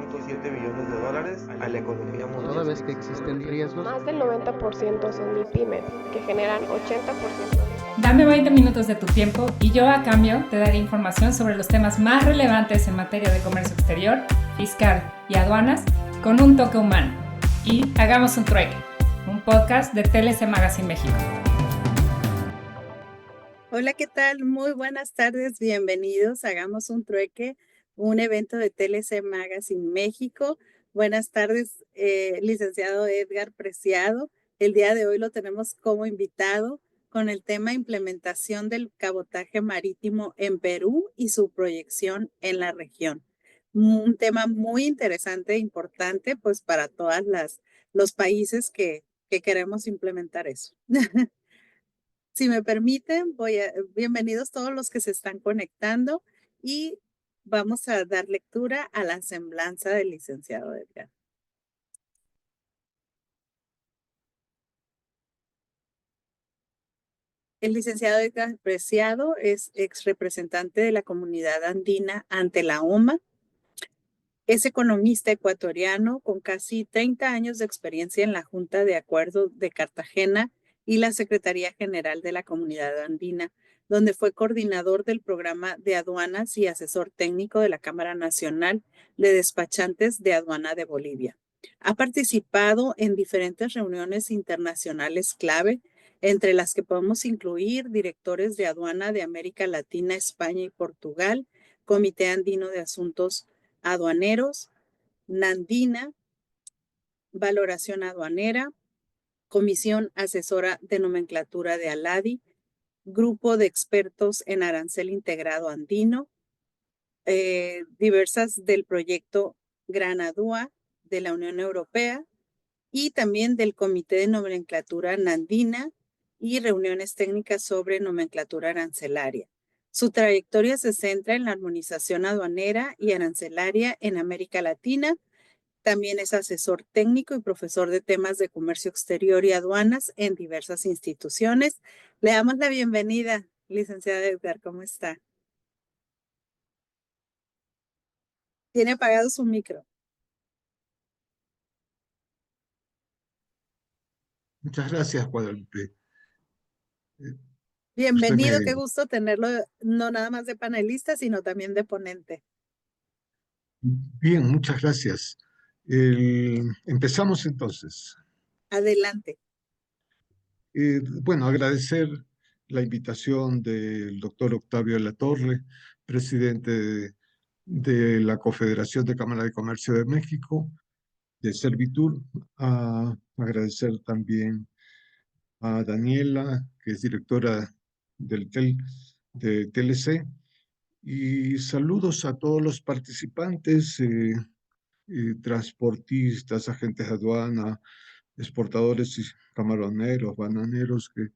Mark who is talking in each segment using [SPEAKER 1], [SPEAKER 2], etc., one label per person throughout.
[SPEAKER 1] $1.7 billones a la economía mundial.
[SPEAKER 2] Toda vez que existen riesgos,
[SPEAKER 3] Más del 90% son MIPYMES, que generan 80%.
[SPEAKER 4] Dame 20 minutos de tu tiempo y yo a cambio te daré información sobre los temas más relevantes en materia de comercio exterior, fiscal y aduanas con un toque humano. Y hagamos un trueque, un podcast de TLC Magazine México.
[SPEAKER 5] Hola, ¿qué tal? Muy buenas tardes, bienvenidos. Hagamos un trueque, un evento de TLC Magazine México. Buenas tardes, licenciado Edgar Preciado. El día de hoy lo tenemos como invitado con el tema implementación del cabotaje marítimo en Perú y su proyección en la región. Un tema muy interesante e importante pues para todos los países que queremos implementar eso. Si me permiten, bienvenidos todos los que se están conectando y vamos a dar lectura a la semblanza del licenciado Edgar. El licenciado Edgar Preciado es ex representante de la comunidad andina ante la OMA. Es economista ecuatoriano con casi 30 años de experiencia en la Junta de Acuerdo de Cartagena y la Secretaría General de la Comunidad Andina, donde fue coordinador del programa de aduanas y asesor técnico de la Cámara Nacional de Despachantes de Aduana de Bolivia. Ha participado en diferentes reuniones internacionales clave, entre las que podemos incluir directores de aduana de América Latina, España y Portugal, Comité Andino de Asuntos Aduaneros, Nandina, Valoración Aduanera, Comisión Asesora de Nomenclatura de ALADI, Grupo de Expertos en Arancel Integrado Andino, diversas del proyecto Granadúa de la Unión Europea y también del Comité de Nomenclatura Nandina y reuniones técnicas sobre nomenclatura arancelaria. Su trayectoria se centra en la armonización aduanera y arancelaria en América Latina. También es asesor técnico y profesor de temas de comercio exterior y aduanas en diversas instituciones. Le damos la bienvenida, licenciado Edgar, ¿cómo está? Tiene apagado su micro.
[SPEAKER 6] Muchas gracias, Guadalupe.
[SPEAKER 5] Bienvenido, qué gusto tenerlo, no nada más de panelista, sino también de ponente.
[SPEAKER 6] Bien, muchas gracias. Empezamos entonces.
[SPEAKER 5] Adelante.
[SPEAKER 6] Bueno, agradecer la invitación del doctor Octavio Latorre, presidente de la Confederación de Cámara de Comercio de México, de Servitur. Agradecer también a Daniela, que es directora de TLC, y saludos a todos los participantes, transportistas, agentes de aduana, exportadores y camaroneros, bananeros que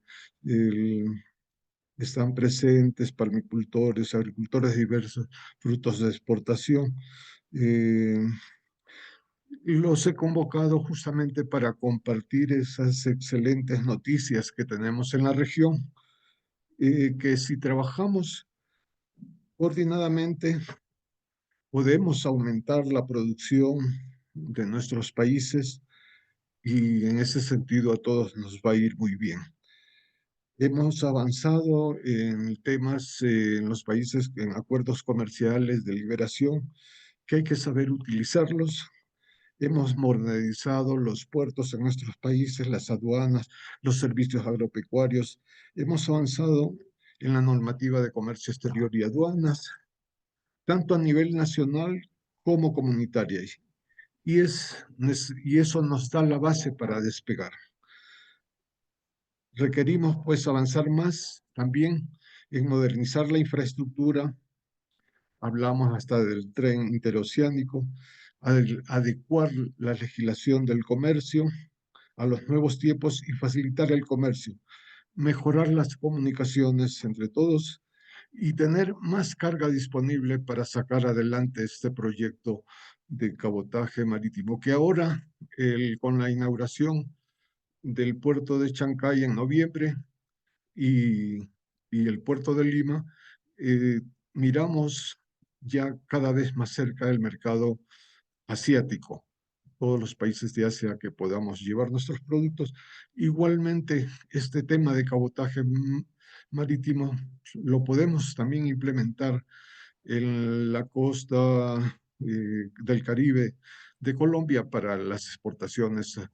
[SPEAKER 6] están presentes, palmicultores, agricultores de diversos frutos de exportación. Los he convocado justamente para compartir esas excelentes noticias que tenemos en la región, que si trabajamos coordinadamente podemos aumentar la producción de nuestros países y en ese sentido a todos nos va a ir muy bien. Hemos avanzado en temas en los países, en acuerdos comerciales de liberación, que hay que saber utilizarlos. Hemos modernizado los puertos en nuestros países, las aduanas, los servicios agropecuarios. Hemos avanzado en la normativa de comercio exterior y aduanas, tanto a nivel nacional como comunitaria. Y eso nos da la base para despegar. Requerimos pues avanzar más también en modernizar la infraestructura. Hablamos hasta del tren interoceánico, adecuar la legislación del comercio a los nuevos tiempos y facilitar el comercio, mejorar las comunicaciones entre todos y tener más carga disponible para sacar adelante este proyecto de cabotaje marítimo, que ahora, con la inauguración del puerto de Chancay en noviembre y el puerto de Lima, miramos ya cada vez más cerca el mercado asiático, todos los países de Asia que podamos llevar nuestros productos. Igualmente, este tema de cabotaje marítimo lo podemos también implementar en la costa del Caribe de Colombia para las exportaciones a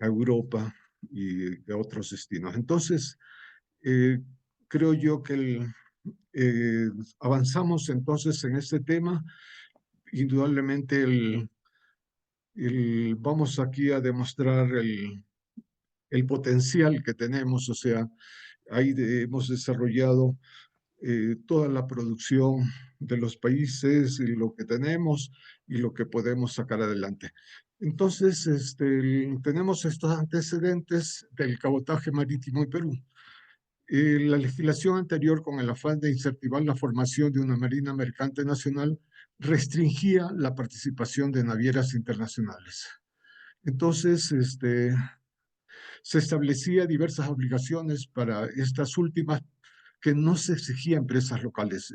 [SPEAKER 6] Europa y a otros destinos. Entonces, creo yo que avanzamos entonces en este tema. Indudablemente vamos aquí a demostrar el potencial que tenemos, o sea, ahí hemos desarrollado toda la producción de los países y lo que tenemos y lo que podemos sacar adelante. Entonces, tenemos estos antecedentes del cabotaje marítimo en Perú. La legislación anterior, con el afán de incentivar la formación de una marina mercante nacional, restringía la participación de navieras internacionales. Entonces, se establecía diversas obligaciones para estas últimas que no se exigía a empresas locales.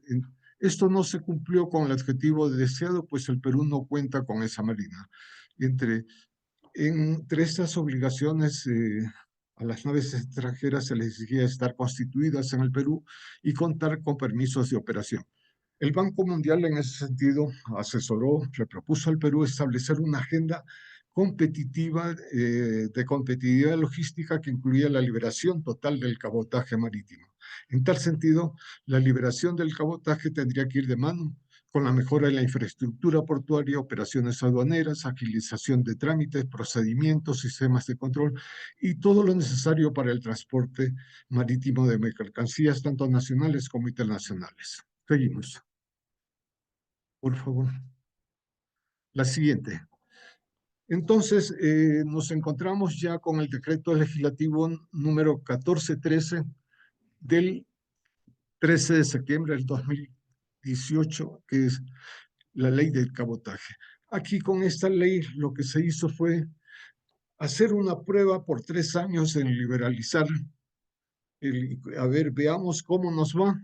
[SPEAKER 6] Esto no se cumplió con el objetivo deseado, pues el Perú no cuenta con esa marina. Entre estas obligaciones, a las naves extranjeras se les exigía estar constituidas en el Perú y contar con permisos de operación. El Banco Mundial en ese sentido asesoró, le propuso al Perú establecer una agenda competitiva, de competitividad logística que incluía la liberación total del cabotaje marítimo. En tal sentido, la liberación del cabotaje tendría que ir de mano con la mejora de la infraestructura portuaria, operaciones aduaneras, agilización de trámites, procedimientos, sistemas de control y todo lo necesario para el transporte marítimo de mercancías, tanto nacionales como internacionales. Seguimos. Por favor. La siguiente. Entonces, nos encontramos ya con el decreto legislativo número 1413 del 13 de septiembre del 2018, que es la ley del cabotaje. Aquí con esta ley lo que se hizo fue hacer una prueba por 3 años en liberalizar, a ver, veamos cómo nos va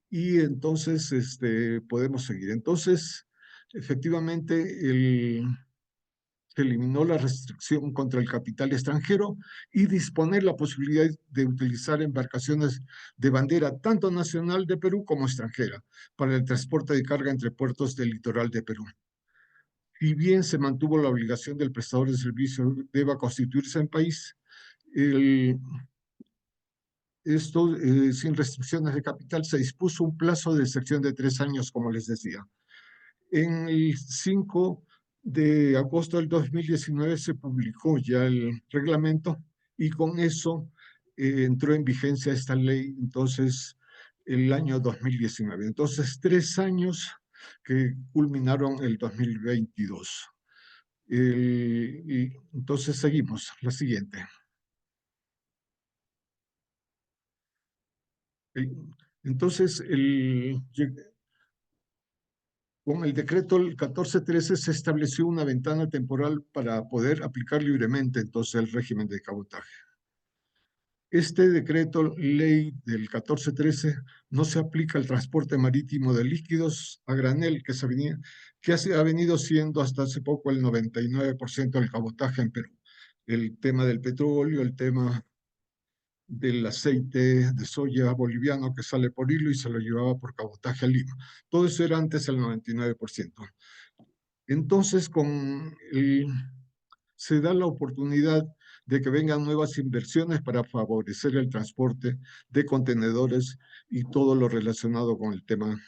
[SPEAKER 6] y entonces podemos seguir. Entonces, efectivamente, se eliminó la restricción contra el capital extranjero y disponer la posibilidad de utilizar embarcaciones de bandera tanto nacional de Perú como extranjera para el transporte de carga entre puertos del litoral de Perú. Si bien se mantuvo la obligación del prestador de servicio deba constituirse en país, esto sin restricciones de capital, se dispuso un plazo de excepción de 3 años, como les decía. En el 5 de agosto del 2019 se publicó ya el reglamento y con eso entró en vigencia esta ley, entonces, el año 2019. Entonces, 3 años que culminaron el 2022. Y entonces seguimos, la siguiente. Entonces, con el decreto 1413 se estableció una ventana temporal para poder aplicar libremente entonces el régimen de cabotaje. Este decreto ley del 1413 no se aplica al transporte marítimo de líquidos a granel que ha venido siendo hasta hace poco el 99% del cabotaje en Perú. El tema del petróleo, el tema del aceite de soya boliviano que sale por hilo y se lo llevaba por cabotaje a Lima. Todo eso era antes el 99%. Entonces, se da la oportunidad de que vengan nuevas inversiones para favorecer el transporte de contenedores y todo lo relacionado con el tema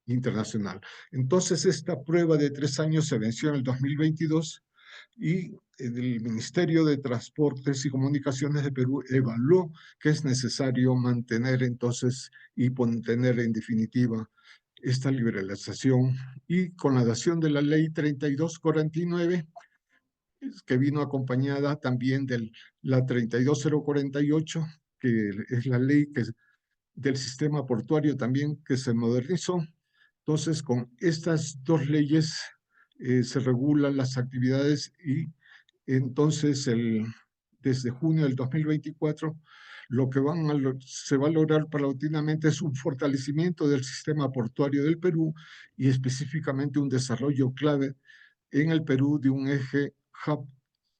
[SPEAKER 6] internacional. Entonces, esta prueba de 3 años se venció en el 2022 y el Ministerio de Transportes y Comunicaciones de Perú evaluó que es necesario mantener entonces y tener en definitiva esta liberalización, y con la dación de la ley 3249, que vino acompañada también de la 32048, que es la ley del sistema portuario también que se modernizó. Entonces, con estas 2 leyes se regulan las actividades y entonces desde junio del 2024 lo que se va a lograr paulatinamente es un fortalecimiento del sistema portuario del Perú y específicamente un desarrollo clave en el Perú de un eje hub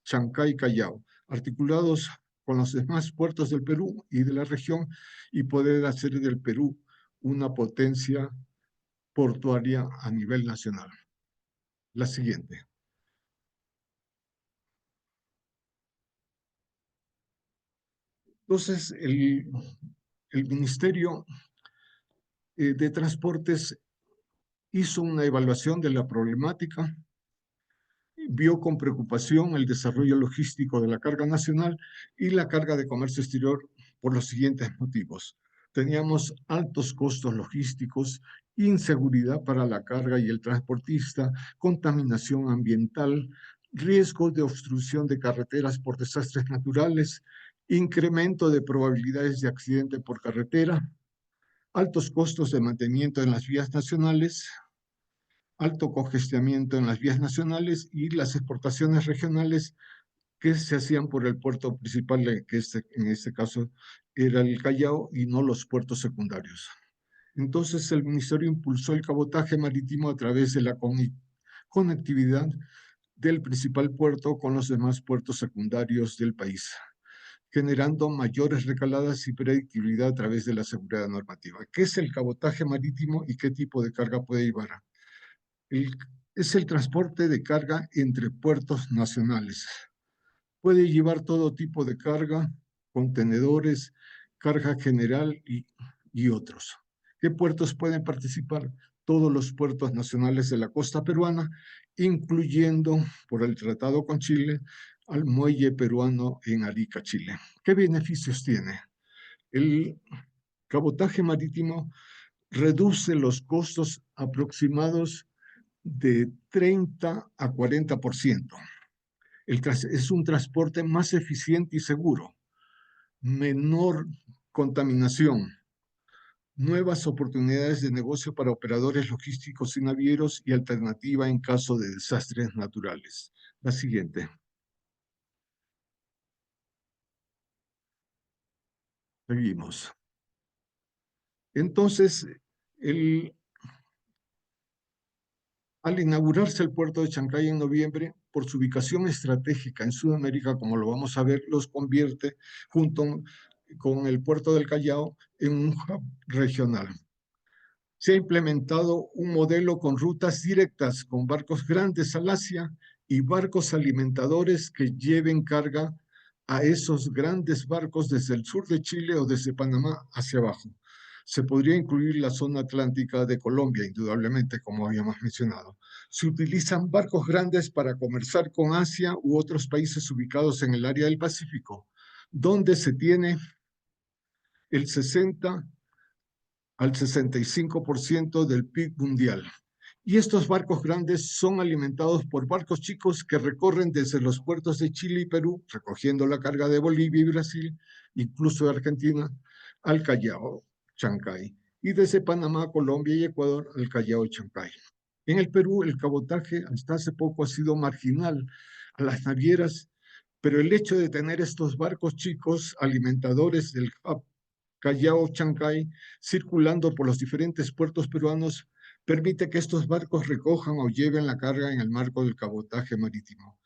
[SPEAKER 6] Chancay-Callao, articulados con los demás puertos del Perú y de la región, y poder hacer del Perú una potencia portuaria a nivel nacional. La siguiente. Entonces, el Ministerio de Transportes hizo una evaluación de la problemática, vio con preocupación el desarrollo logístico de la carga nacional y la carga de comercio exterior por los siguientes motivos. Teníamos altos costos logísticos, inseguridad para la carga y el transportista, contaminación ambiental, riesgos de obstrucción de carreteras por desastres naturales, incremento de probabilidades de accidente por carretera, altos costos de mantenimiento en las vías nacionales, alto congestionamiento en las vías nacionales y las exportaciones regionales que se hacían por el puerto principal, que en este caso era el Callao, y no los puertos secundarios. Entonces el Ministerio impulsó el cabotaje marítimo a través de la conectividad del principal puerto con los demás puertos secundarios del país, generando mayores recaladas y predictibilidad a través de la seguridad normativa. ¿Qué es el cabotaje marítimo y qué tipo de carga puede llevar? Es el transporte de carga entre puertos nacionales. Puede llevar todo tipo de carga, contenedores, carga general y otros. ¿Qué puertos pueden participar? Todos los puertos nacionales de la costa peruana, incluyendo, por el tratado con Chile, al muelle peruano en Arica, Chile. ¿Qué beneficios tiene? El cabotaje marítimo reduce los costos aproximados de 30 a 40%. Es un transporte más eficiente y seguro, menor contaminación, nuevas oportunidades de negocio para operadores logísticos y navieros y alternativa en caso de desastres naturales. La siguiente. Seguimos. Entonces, al inaugurarse el puerto de Chancay en noviembre, por su ubicación estratégica en Sudamérica, como lo vamos a ver, los convierte junto con el puerto del Callao en un hub regional. Se ha implementado un modelo con rutas directas con barcos grandes al Asia y barcos alimentadores que lleven carga a esos grandes barcos desde el sur de Chile o desde Panamá hacia abajo. Se podría incluir la zona atlántica de Colombia, indudablemente, como habíamos mencionado. Se utilizan barcos grandes para conversar con Asia u otros países ubicados en el área del Pacífico, donde se tiene el 60 al 65% del PIB mundial. Y estos barcos grandes son alimentados por barcos chicos que recorren desde los puertos de Chile y Perú, recogiendo la carga de Bolivia y Brasil, incluso de Argentina, al Callao, Chancay, y desde Panamá, Colombia y Ecuador al Callao y Chancay. En el Perú, el cabotaje hasta hace poco ha sido marginal a las navieras, pero el hecho de tener estos barcos chicos alimentadores del hub Callao, Chancay, circulando por los diferentes puertos peruanos, permite que estos barcos recojan o lleven la carga en el marco del cabotaje marítimo,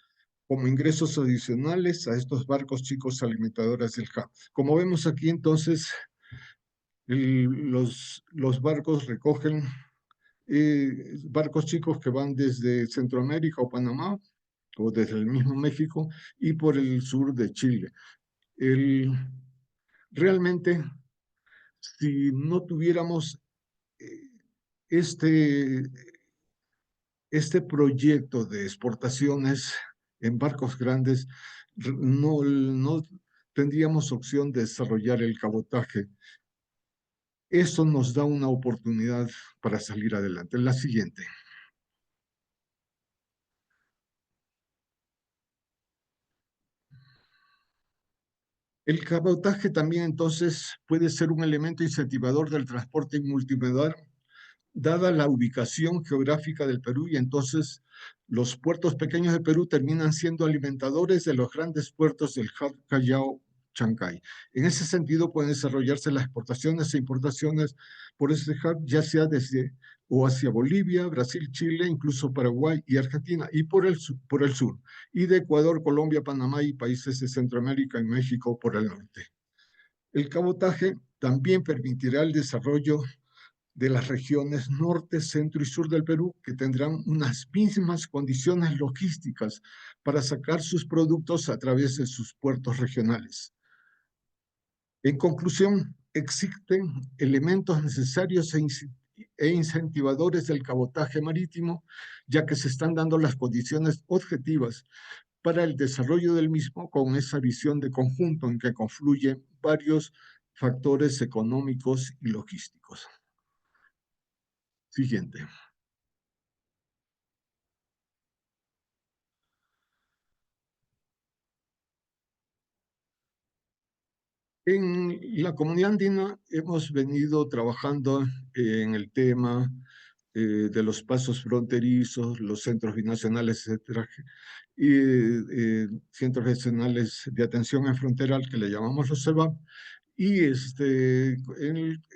[SPEAKER 6] como ingresos adicionales a estos barcos chicos alimentadores del hub. Como vemos aquí, entonces, los barcos recogen barcos chicos que van desde Centroamérica o Panamá, o desde el mismo México, y por el sur de Chile. Realmente, si no tuviéramos este proyecto de exportaciones en barcos grandes, no tendríamos opción de desarrollar el cabotaje. Eso nos da una oportunidad para salir adelante. La siguiente. El cabotaje también entonces puede ser un elemento incentivador del transporte multimodal, dada la ubicación geográfica del Perú, y entonces los puertos pequeños de Perú terminan siendo alimentadores de los grandes puertos del hub Callao, Chancay. En ese sentido pueden desarrollarse las exportaciones e importaciones por este hub, ya sea desde o hacia Bolivia, Brasil, Chile, incluso Paraguay y Argentina, y por el sur, y de Ecuador, Colombia, Panamá y países de Centroamérica y México por el norte. El cabotaje también permitirá el desarrollo de las regiones norte, centro y sur del Perú, que tendrán unas mismas condiciones logísticas para sacar sus productos a través de sus puertos regionales. En conclusión, existen elementos necesarios e incentivadores del cabotaje marítimo, ya que se están dando las condiciones objetivas para el desarrollo del mismo con esa visión de conjunto en que confluyen varios factores económicos y logísticos. Siguiente. En la comunidad andina hemos venido trabajando en el tema de los pasos fronterizos, los centros binacionales, etcétera, y centros regionales de atención en frontera, que le llamamos los CEBAP, y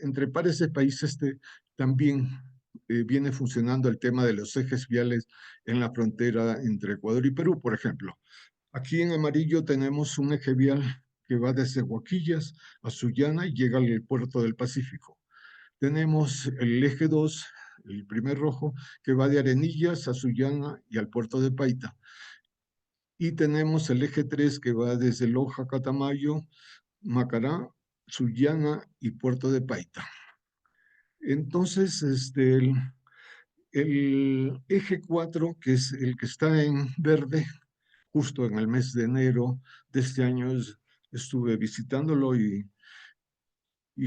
[SPEAKER 6] entre pares de países también viene funcionando el tema de los ejes viales en la frontera entre Ecuador y Perú, por ejemplo. Aquí en amarillo tenemos un eje vial que va desde Huaquillas a Sullana y llega al puerto del Pacífico. Tenemos el eje 2, el primer rojo, que va de Arenillas a Sullana y al puerto de Paita. Y tenemos el eje 3 que va desde Loja, Catamayo, Macará, Sullana y puerto de Paita. Entonces, el eje 4, que es el que está en verde, justo en el mes de enero de este año estuve visitándolo y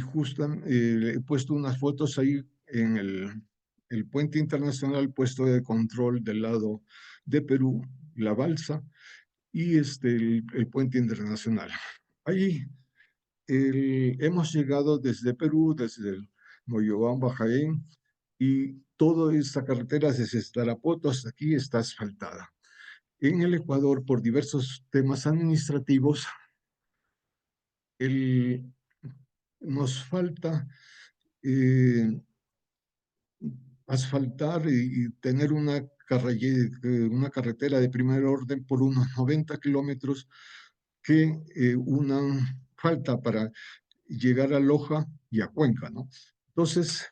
[SPEAKER 6] justo he puesto unas fotos ahí en el puente internacional, puesto de control del lado de Perú, la balsa, y el puente internacional. Ahí hemos llegado desde Perú, desde el Moyobamba, Jaén, y toda esta carretera desde Tarapoto hasta aquí está asfaltada. En el Ecuador, por diversos temas administrativos, nos falta asfaltar y tener una carretera de primer orden por unos 90 kilómetros que falta para llegar a Loja y a Cuenca, ¿no? Entonces,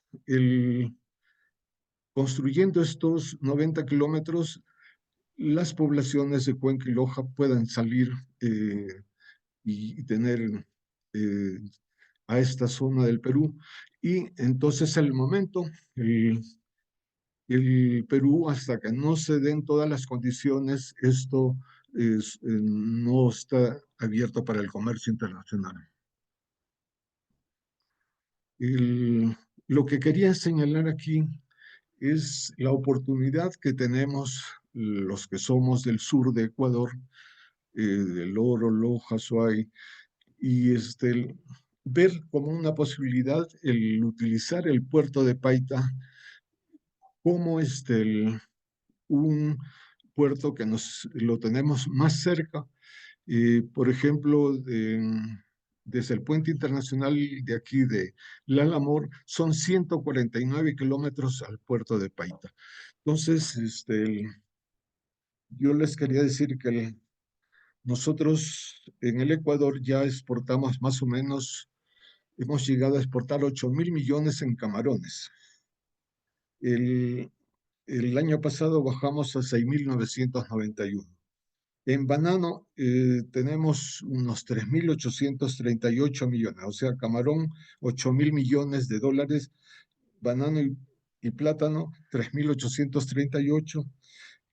[SPEAKER 6] construyendo estos 90 kilómetros, las poblaciones de Cuenca y Loja puedan salir y tener a esta zona del Perú. Y entonces al momento, el Perú, hasta que no se den todas las condiciones, esto no está abierto para el comercio internacional. Lo que quería señalar aquí es la oportunidad que tenemos los que somos del sur de Ecuador, del Oro, Loja, Azuay, y ver como una posibilidad el utilizar el puerto de Paita como un puerto que lo tenemos más cerca. Por ejemplo, desde el puente internacional de aquí de Lalamor son 149 kilómetros al puerto de Paita. Entonces, yo les quería decir que nosotros en el Ecuador ya exportamos más o menos, hemos llegado a exportar 8.000 millones en camarones. El año pasado bajamos a 6.991. En banano tenemos unos 3.838 millones, o sea, camarón 8.000 millones de dólares, banano y plátano 3.838,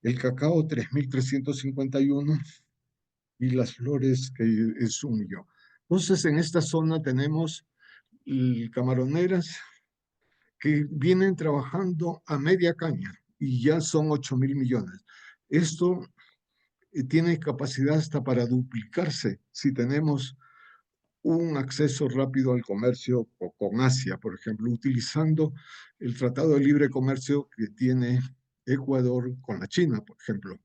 [SPEAKER 6] el cacao 3.351 y las flores que es 1 millón. Entonces, en esta zona tenemos camaroneras que vienen trabajando a media caña y ya son 8.000 millones. Esto tiene capacidad hasta para duplicarse si tenemos un acceso rápido al comercio con Asia, por ejemplo, utilizando el Tratado de Libre Comercio que tiene Ecuador con la China, por ejemplo,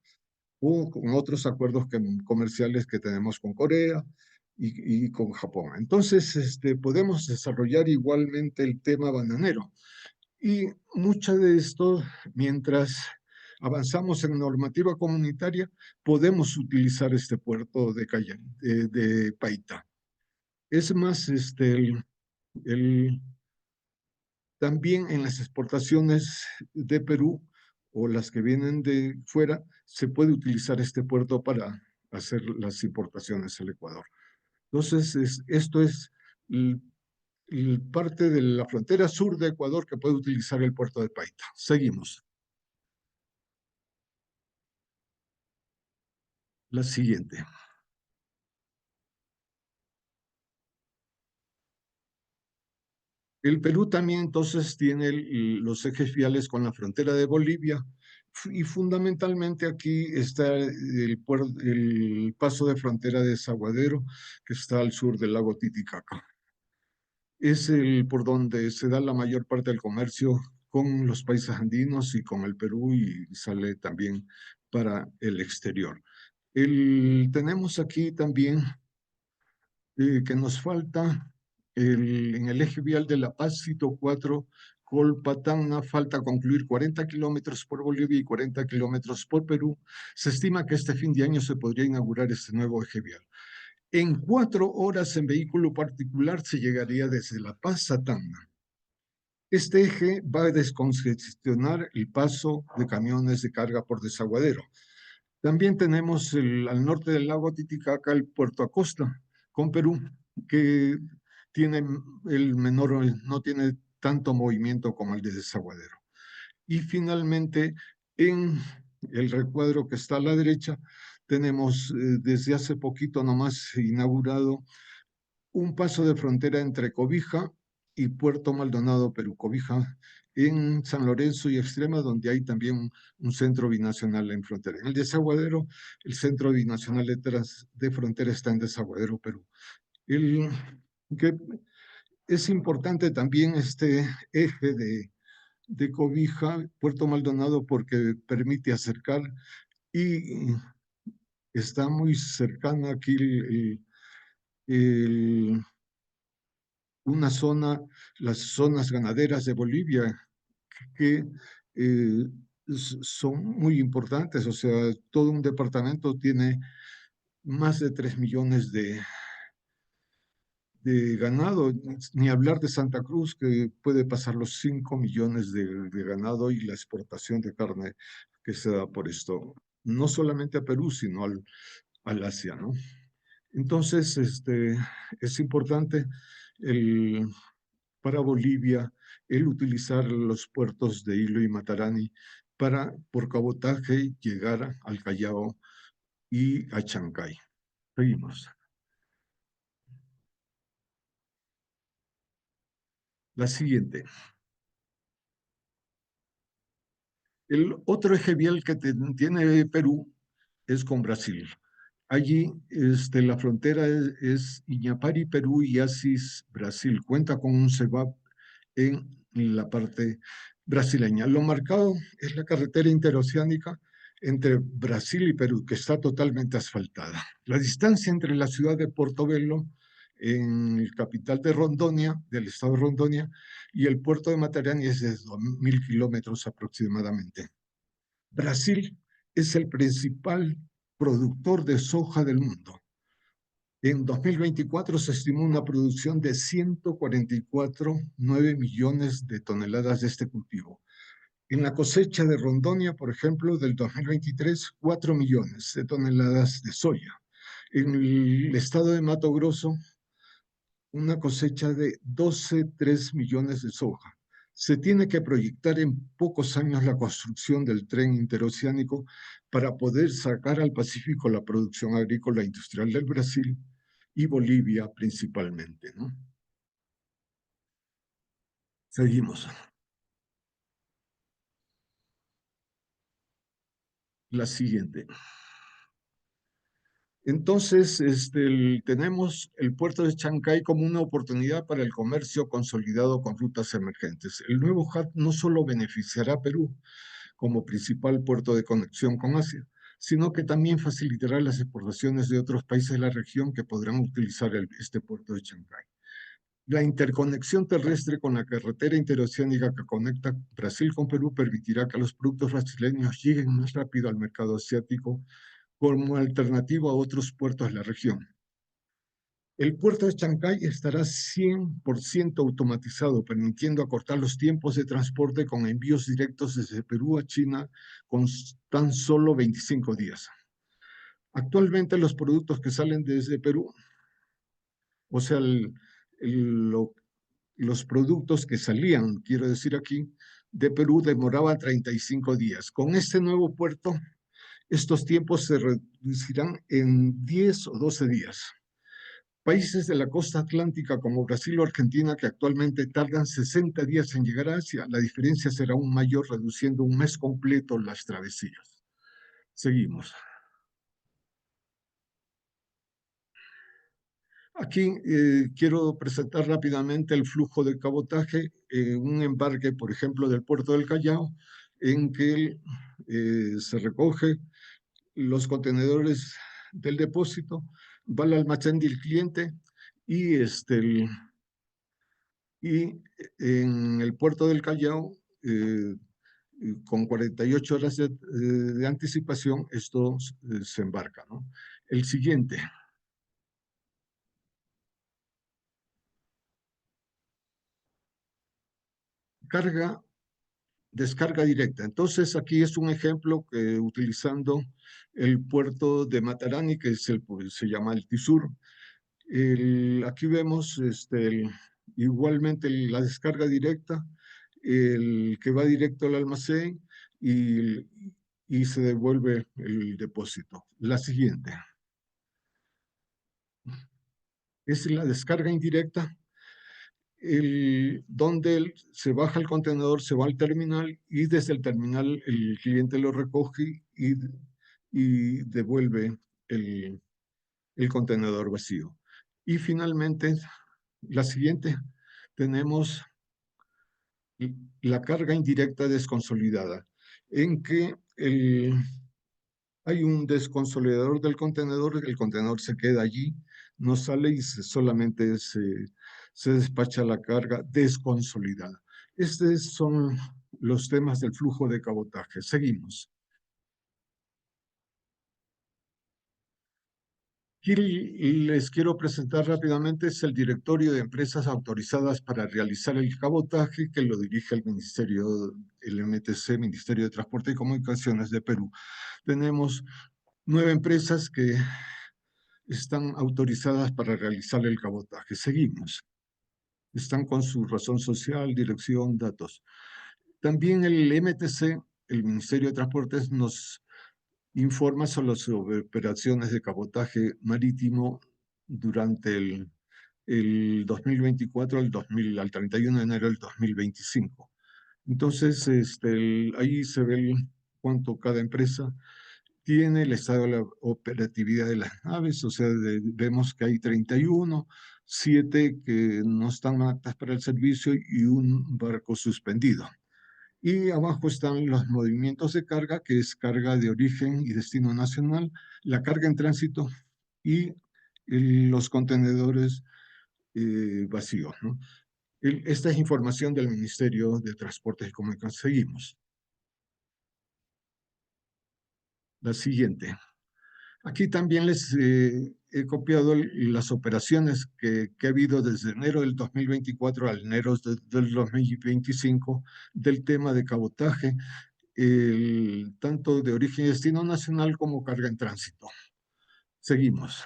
[SPEAKER 6] o con otros acuerdos comerciales que tenemos con Corea y con Japón. Entonces, podemos desarrollar igualmente el tema bananero. Y mucho de esto, mientras avanzamos en normativa comunitaria, podemos utilizar este puerto de Paita. Es más, también en las exportaciones de Perú o las que vienen de fuera, se puede utilizar este puerto para hacer las importaciones al Ecuador. Entonces, esto es parte de la frontera sur de Ecuador que puede utilizar el puerto de Paita. Seguimos. La siguiente. El Perú también entonces tiene los ejes viales con la frontera de Bolivia y fundamentalmente aquí está el paso de frontera de Desaguadero, que está al sur del lago Titicaca. Es por donde se da la mayor parte del comercio con los países andinos y con el Perú, y sale también para el exterior. Tenemos aquí también que nos falta en el eje vial de La Paz, Cito 4, Colpatana, falta concluir 40 kilómetros por Bolivia y 40 kilómetros por Perú. Se estima que este fin de año se podría inaugurar este nuevo eje vial. En 4 horas en vehículo particular se llegaría desde La Paz a Tacna. Este eje va a descongestionar el paso de camiones de carga por Desaguadero. También tenemos al norte del lago Titicaca el Puerto Acosta, con Perú, que tiene no tiene tanto movimiento como el de Desaguadero. Y finalmente, en el recuadro que está a la derecha, tenemos desde hace poquito nomás inaugurado un paso de frontera entre Cobija y Puerto Maldonado, Perú. Cobija en San Lorenzo y Extrema, donde hay también un centro binacional en frontera. En el Desaguadero, el centro binacional de frontera está en Desaguadero, Perú. Que es importante también este eje de Cobija, Puerto Maldonado, porque permite acercar y está muy cercana aquí una zona, las zonas ganaderas de Bolivia, que son muy importantes. O sea, todo un departamento tiene más de 3 millones de ganado, ni hablar de Santa Cruz, que puede pasar los 5 millones de ganado, y la exportación de carne que se da por esto, no solamente a Perú, sino al Asia, ¿no? Entonces, es importante para Bolivia el utilizar los puertos de Hilo y Matarani para, por cabotaje, llegar al Callao y a Chancay. Seguimos. La siguiente. El otro eje vial que tiene Perú es con Brasil. Allí la frontera es Iñapari, Perú, y Asís, Brasil. Cuenta con un CEVAP en la parte brasileña. Lo marcado es la carretera interoceánica entre Brasil y Perú, que está totalmente asfaltada. La distancia entre la ciudad de Portobelo, en el capital de Rondônia, del estado de Rondônia, y el puerto de Matarani es de 2.000 kilómetros aproximadamente. Brasil es el principal productor de soja del mundo. En 2024 se estimó una producción de 144,9 millones de toneladas de este cultivo. En la cosecha de Rondônia, por ejemplo, del 2023, 4 millones de toneladas de soya. En el estado de Mato Grosso, una cosecha de 12,3 millones de soja. Se tiene que proyectar en pocos años la construcción del tren interoceánico para poder sacar al Pacífico la producción agrícola industrial del Brasil y Bolivia principalmente, ¿no? Seguimos. La siguiente. Entonces, tenemos el puerto de Chancay como una oportunidad para el comercio consolidado con rutas emergentes. El nuevo hub no solo beneficiará a Perú como principal puerto de conexión con Asia, sino que también facilitará las exportaciones de otros países de la región que podrán utilizar este puerto de Chancay. La interconexión terrestre con la carretera interoceánica que conecta Brasil con Perú permitirá que los productos brasileños lleguen más rápido al mercado asiático como alternativa a otros puertos de la región. El puerto de Chancay estará 100% automatizado, permitiendo acortar los tiempos de transporte con envíos directos desde Perú a China con tan solo 25 días. Actualmente los productos que salen desde Perú, o sea, los productos que salían, quiero decir aquí, de Perú demoraban 35 días. Con este nuevo puerto, estos tiempos se reducirán en 10 o 12 días. Países de la costa atlántica como Brasil o Argentina, que actualmente tardan 60 días en llegar a Asia, la diferencia será aún mayor, reduciendo un mes completo las travesías. Seguimos. Aquí quiero presentar rápidamente el flujo de cabotaje, un embarque, por ejemplo, del puerto del Callao, en que se recoge los contenedores del depósito, va al almacén del cliente y, y en el puerto del Callao, con 48 horas de anticipación, esto se embarca, ¿no? El siguiente. Descarga directa. Entonces, aquí es un ejemplo que utilizando el puerto de Matarani, que es se llama el Tisur. Aquí vemos igualmente la descarga directa, el que va directo al almacén y se devuelve el depósito. La siguiente es la descarga indirecta, donde se baja el contenedor, se va al terminal y desde el terminal el cliente lo recoge y devuelve el contenedor vacío. Y finalmente, la siguiente, tenemos la carga indirecta desconsolidada, en que hay un desconsolidador del contenedor, el contenedor se queda allí, no sale y solamente se despacha la carga desconsolidada. Estos son los temas del flujo de cabotaje. Seguimos. Aquí les quiero presentar rápidamente es el directorio de empresas autorizadas para realizar el cabotaje que lo dirige el Ministerio, el MTC, Ministerio de Transporte y Comunicaciones de Perú. Tenemos 9 empresas que están autorizadas para realizar el cabotaje. Seguimos. Están con su razón social, dirección, datos. También el MTC, el Ministerio de Transportes, nos informa sobre las operaciones de cabotaje marítimo durante el 2024 al 31 de enero del 2025. Entonces, ahí se ve cuánto cada empresa tiene, el estado de la operatividad de las naves, o sea, vemos que hay 31, 7 que no están aptas para el servicio y un barco suspendido. Y abajo están los movimientos de carga, que es carga de origen y destino nacional, la carga en tránsito y los contenedores vacíos, ¿no? Esta es información del Ministerio de Transportes y Comunicaciones. Seguimos. La siguiente. Aquí también les he copiado las operaciones que ha habido desde enero del 2024 al enero del 2025 del tema de cabotaje, tanto de origen y destino nacional como carga en tránsito. Seguimos.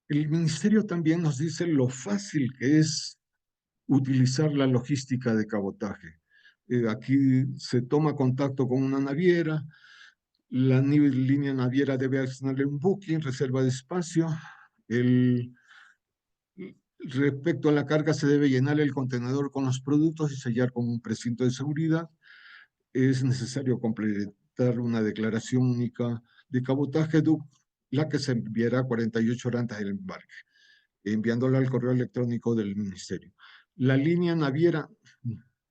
[SPEAKER 6] El Ministerio también nos dice lo fácil que es utilizar la logística de cabotaje. Aquí se toma contacto con una naviera, la línea naviera debe asignarle un booking, reserva de espacio. Respecto a la carga, se debe llenar el contenedor con los productos y sellar con un precinto de seguridad. Es necesario completar una declaración única de cabotaje, la que se enviará 48 horas antes del embarque, enviándola al correo electrónico del Ministerio. La línea naviera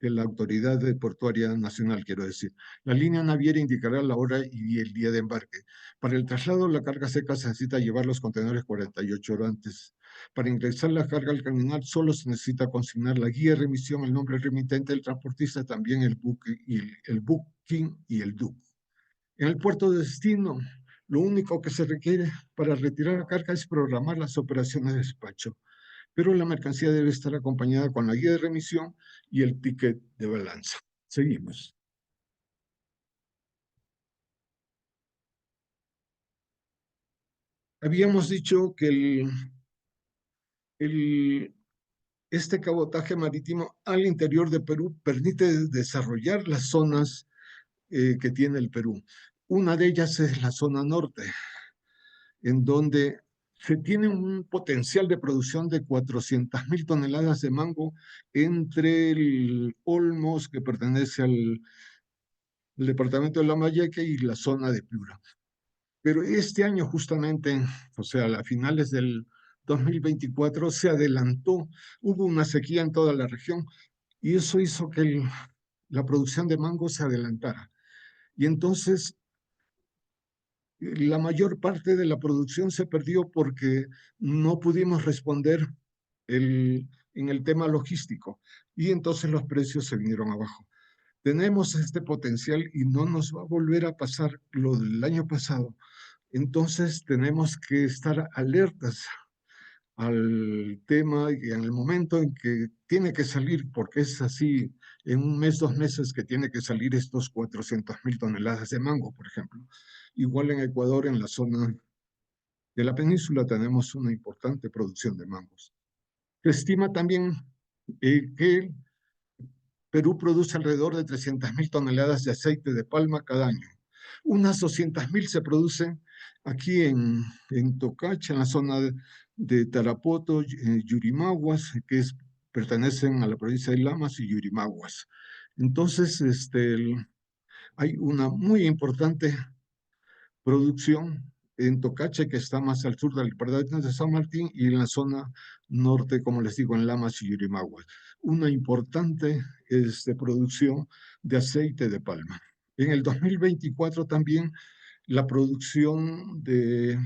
[SPEAKER 6] de la Autoridad Portuaria Nacional, quiero decir. La línea naviera indicará la hora y el día de embarque. Para el traslado, la carga seca se necesita llevar los contenedores 48 horas antes. Para ingresar la carga al terminal, solo se necesita consignar la guía de remisión, el nombre del remitente, el transportista, también el booking y el DUC. En el puerto de destino, lo único que se requiere para retirar la carga es programar las operaciones de despacho, pero la mercancía debe estar acompañada con la guía de remisión y el ticket de balanza. Seguimos. Habíamos dicho que este cabotaje marítimo al interior de Perú permite desarrollar las zonas que tiene el Perú. Una de ellas es la zona norte, en donde se tiene un potencial de producción de 400.000 toneladas de mango entre el Olmos, que pertenece al departamento de Lambayeque, y la zona de Piura. Pero este año justamente, o sea, a finales del 2024, se adelantó, hubo una sequía en toda la región y eso hizo que la producción de mango se adelantara. Y entonces la mayor parte de la producción se perdió porque no pudimos responder en el tema logístico y entonces los precios se vinieron abajo. Tenemos este potencial y no nos va a volver a pasar lo del año pasado. Entonces tenemos que estar alertas al tema y en el momento en que tiene que salir, porque es así, en un mes, 2 meses que tiene que salir estos 400.000 toneladas de mango, por ejemplo. Igual en Ecuador, en la zona de la península, tenemos una importante producción de mangos. Se estima también que Perú produce alrededor de 300.000 toneladas de aceite de palma cada año. Unas 200.000 se producen aquí en Tocacha, en la zona de Tarapoto, Yurimaguas, que pertenecen a la provincia de Lamas y Yurimaguas. Entonces, hay una muy importante producción en Tocache, que está más al sur del departamento de San Martín, y en la zona norte, como les digo, en Lamas y Yurimaguas. Una importante producción de aceite de palma. En el 2024 también la producción de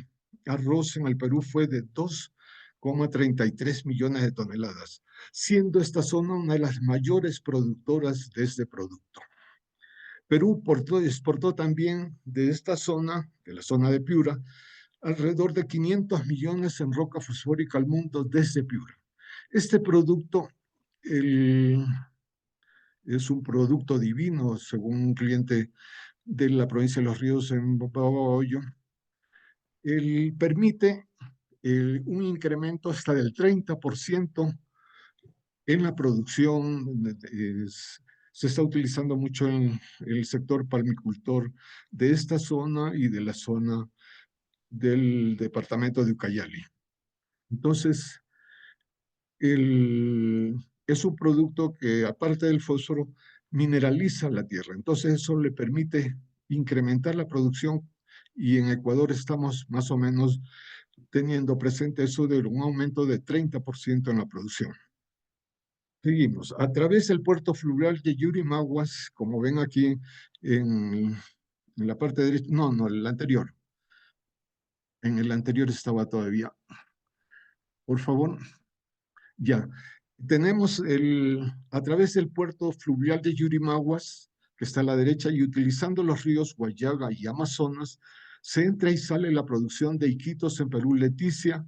[SPEAKER 6] arroz en el Perú fue de 2,33 millones de toneladas, siendo esta zona una de las mayores productoras de este producto. Perú exportó también de esta zona, de la zona de Piura, alrededor de 500 millones en roca fosfórica al mundo desde Piura. Este producto es un producto divino, según un cliente de la provincia de Los Ríos en Babahoyo. Permite un incremento hasta del 30% en la producción. Se está utilizando mucho en el sector palmicultor de esta zona y de la zona del departamento de Ucayali. Entonces, es un producto que, aparte del fósforo, mineraliza la tierra. Entonces, eso le permite incrementar la producción y en Ecuador estamos más o menos teniendo presente eso de un aumento de 30% en la producción. Seguimos. A través del puerto fluvial de Yurimaguas, como ven aquí en la parte derecha, no, el anterior. En el anterior estaba todavía. Por favor. Ya. Tenemos a través del puerto fluvial de Yurimaguas, que está a la derecha, y utilizando los ríos Guayaga y Amazonas, se entra y sale la producción de Iquitos en Perú, Leticia,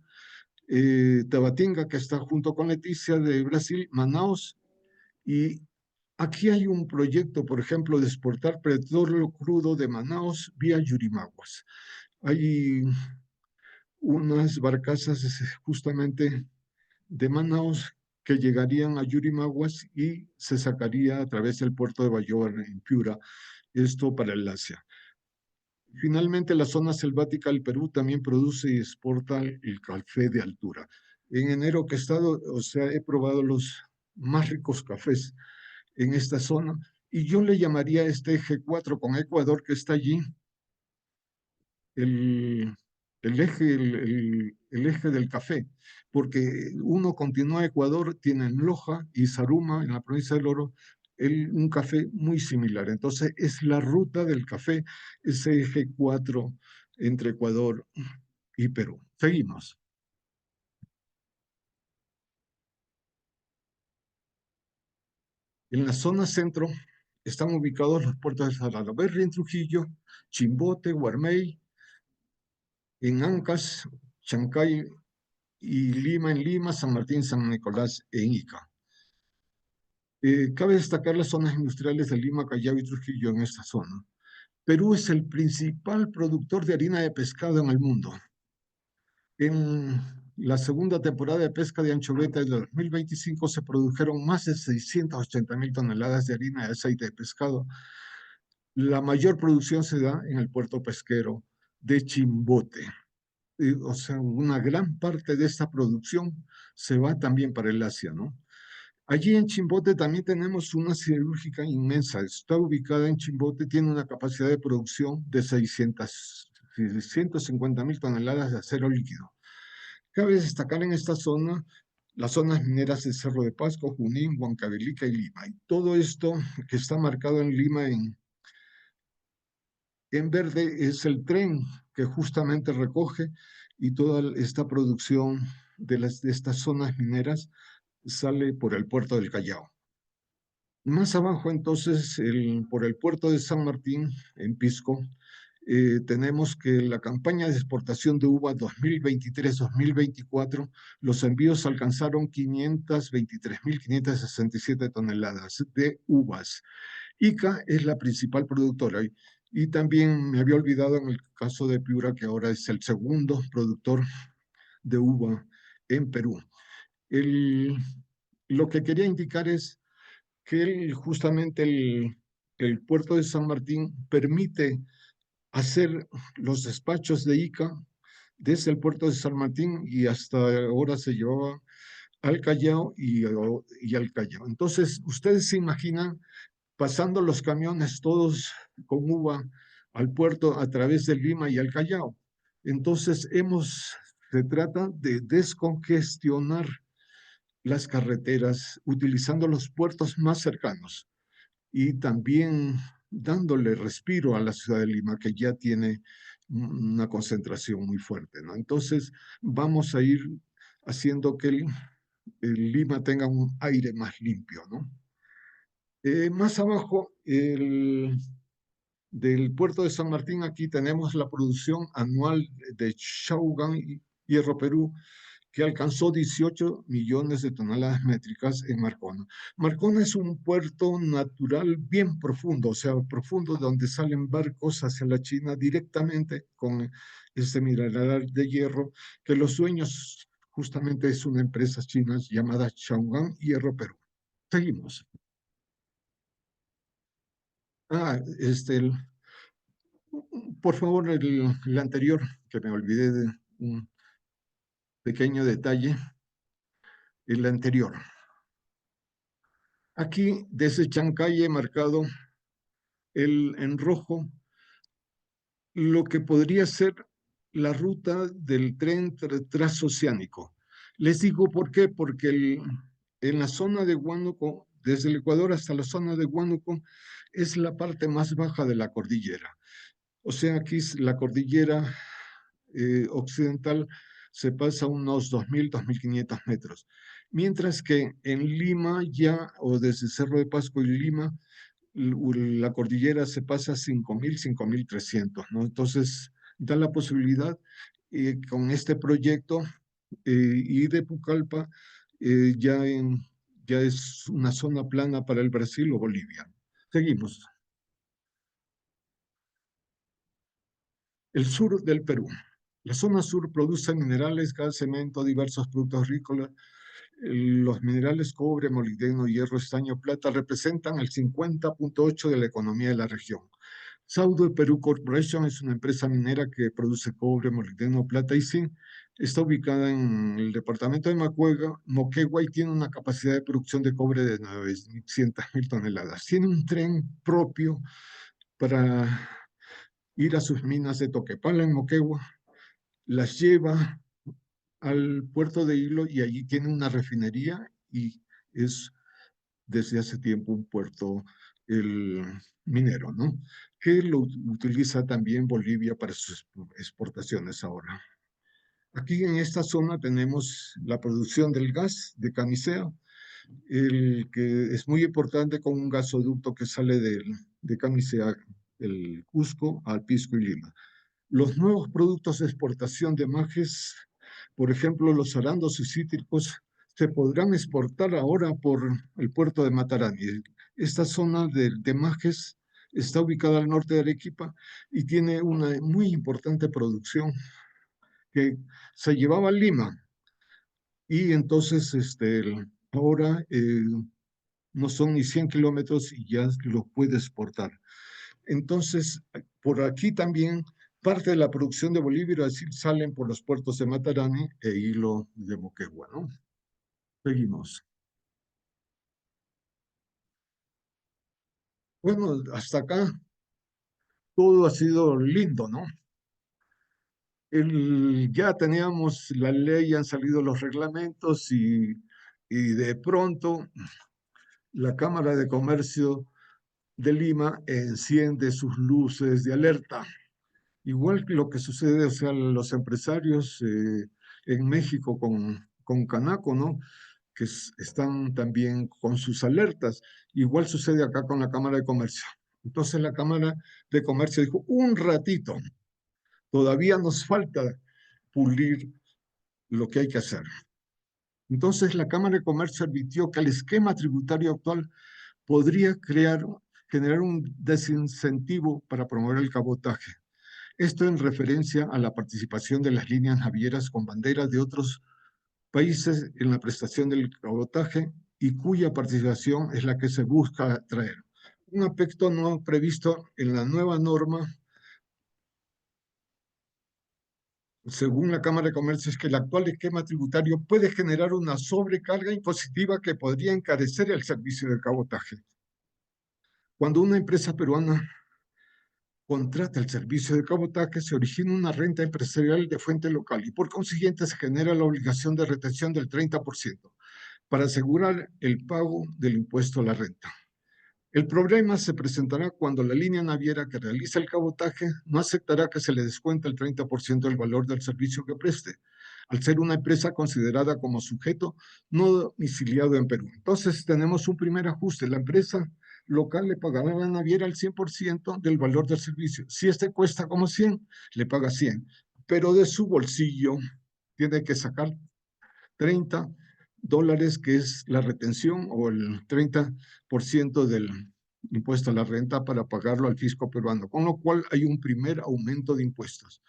[SPEAKER 6] Tabatinga, que está junto con Leticia de Brasil, Manaos, y aquí hay un proyecto, por ejemplo, de exportar petróleo crudo de Manaos vía Yurimaguas. Hay unas barcazas justamente de Manaos que llegarían a Yurimaguas y se sacaría a través del puerto de Bayóvar en Piura, esto para el Asia. Finalmente, la zona selvática del Perú también produce y exporta el café de altura. En enero que he estado, o sea, he probado los más ricos cafés en esta zona, y yo le llamaría este eje 4 con Ecuador que está allí, el eje del café, porque uno continúa a Ecuador, tienen Loja y Zaruma en la provincia del Oro, un café muy similar. Entonces, es la ruta del café, ese eje 4 entre Ecuador y Perú. Seguimos. En la zona centro están ubicados los puertos de Salaverry en Trujillo, Chimbote, Guarmey, en Ancash, Chancay y Lima en Lima, San Martín, San Nicolás en Ica. Cabe destacar las zonas industriales de Lima, Callao y Trujillo en esta zona. Perú es el principal productor de harina de pescado en el mundo. En la segunda temporada de pesca de anchoveta del 2025 se produjeron más de 680.000 toneladas de harina de aceite de pescado. La mayor producción se da en el puerto pesquero de Chimbote. O sea, una gran parte de esta producción se va también para el Asia, ¿no? Allí en Chimbote también tenemos una siderúrgica inmensa. Está ubicada en Chimbote, tiene una capacidad de producción de 650.000 toneladas de acero líquido. Cabe destacar en esta zona las zonas mineras de Cerro de Pasco, Junín, Huancavelica y Lima. Y todo esto que está marcado en Lima en verde es el tren que justamente recoge y toda esta producción de estas zonas mineras sale por el puerto del Callao. Más abajo, entonces, por el puerto de San Martín, en Pisco, tenemos que la campaña de exportación de uva 2023-2024, los envíos alcanzaron 523.567 toneladas de uvas. Ica es la principal productora y también me había olvidado en el caso de Piura, que ahora es el segundo productor de uva en Perú. Lo que quería indicar es que justamente el puerto de San Martín permite hacer los despachos de Ica desde el puerto de San Martín y hasta ahora se llevaba al Callao y al Callao. Entonces, ustedes se imaginan pasando los camiones todos con uva al puerto a través de Lima y al Callao. Entonces, se trata de descongestionar las carreteras utilizando los puertos más cercanos y también dándole respiro a la ciudad de Lima, que ya tiene una concentración muy fuerte, ¿no? Entonces, vamos a ir haciendo que el Lima tenga un aire más limpio, ¿no? Más abajo, del puerto de San Martín, aquí tenemos la producción anual de Shougan y Hierro Perú, que alcanzó 18 millones de toneladas métricas en Marcona. Marcona es un puerto natural bien profundo, o sea, profundo donde salen barcos hacia la China directamente con este mineral de hierro, que los dueños justamente es una empresa china llamada Shougan Hierro Perú. Seguimos. Por favor, el anterior, que me olvidé de un pequeño detalle, el anterior. Aquí, desde Chancay he marcado en rojo lo que podría ser la ruta del tren transoceánico. Les digo por qué, porque en la zona de Huánuco, desde el Ecuador hasta la zona de Huánuco, es la parte más baja de la cordillera. O sea, aquí la cordillera occidental se pasa unos 2.000, 2.500 metros. Mientras que en Lima ya, o desde Cerro de Pasco y Lima, la cordillera se pasa a 5.000, 5.300, ¿no? Entonces, da la posibilidad con este proyecto y de Pucallpa ya es una zona plana para el Brasil o Bolivia. Seguimos. El sur del Perú. La zona sur produce minerales, gas, cemento, diversos productos agrícolas. Los minerales cobre, molibdeno, hierro, estaño, plata representan el 50.8% de la economía de la región. Saudo Perú Corporation es una empresa minera que produce cobre, molibdeno, plata y zinc. Está ubicada en el departamento de Moquegua y tiene una capacidad de producción de cobre de 900.000 toneladas. Tiene un tren propio para ir a sus minas de Toquepala en Moquegua, las lleva al puerto de Hilo y allí tiene una refinería y es desde hace tiempo un puerto minero, ¿no? Que lo utiliza también Bolivia para sus exportaciones ahora. Aquí en esta zona tenemos la producción del gas de Camisea, el que es muy importante con un gasoducto que sale de Camisea, el Cusco, al Pisco y Lima. Los nuevos productos de exportación de Majes, por ejemplo, los arandos y cítricos, se podrán exportar ahora por el puerto de Matarani. Esta zona de Majes está ubicada al norte de Arequipa y tiene una muy importante producción que se llevaba a Lima y entonces ahora no son ni 100 kilómetros y ya lo puede exportar. Entonces, por aquí también parte de la producción de Bolivia y Brasil salen por los puertos de Matarani e Hilo de Moquegua, ¿no? Seguimos. Bueno, hasta acá todo ha sido lindo, ¿no? Ya teníamos la ley, han salido los reglamentos y de pronto la Cámara de Comercio de Lima enciende sus luces de alerta. Igual que lo que sucede, o sea, los empresarios en México con Canaco, ¿no? Que están también con sus alertas. Igual sucede acá con la Cámara de Comercio. Entonces la Cámara de Comercio dijo, un ratito, todavía nos falta pulir lo que hay que hacer. Entonces la Cámara de Comercio advirtió que el esquema tributario actual podría generar un desincentivo para promover el cabotaje. Esto en referencia a la participación de las líneas navieras con banderas de otros países en la prestación del cabotaje y cuya participación es la que se busca atraer. Un aspecto no previsto en la nueva norma, según la Cámara de Comercio, es que el actual esquema tributario puede generar una sobrecarga impositiva que podría encarecer el servicio de cabotaje. Cuando una empresa peruana contrata el servicio de cabotaje, se origina una renta empresarial de fuente local y por consiguiente se genera la obligación de retención del 30% para asegurar el pago del impuesto a la renta. El problema se presentará cuando la línea naviera que realiza el cabotaje no aceptará que se le descuente el 30% del valor del servicio que preste, al ser una empresa considerada como sujeto no domiciliado en Perú. Entonces tenemos un primer ajuste. La empresa local le pagará a la naviera el 100% del valor del servicio. Si este cuesta como 100, le paga 100, pero de su bolsillo tiene que sacar $30, que es la retención o el 30% del impuesto a la renta para pagarlo al fisco peruano, con lo cual hay un primer aumento de impuestos.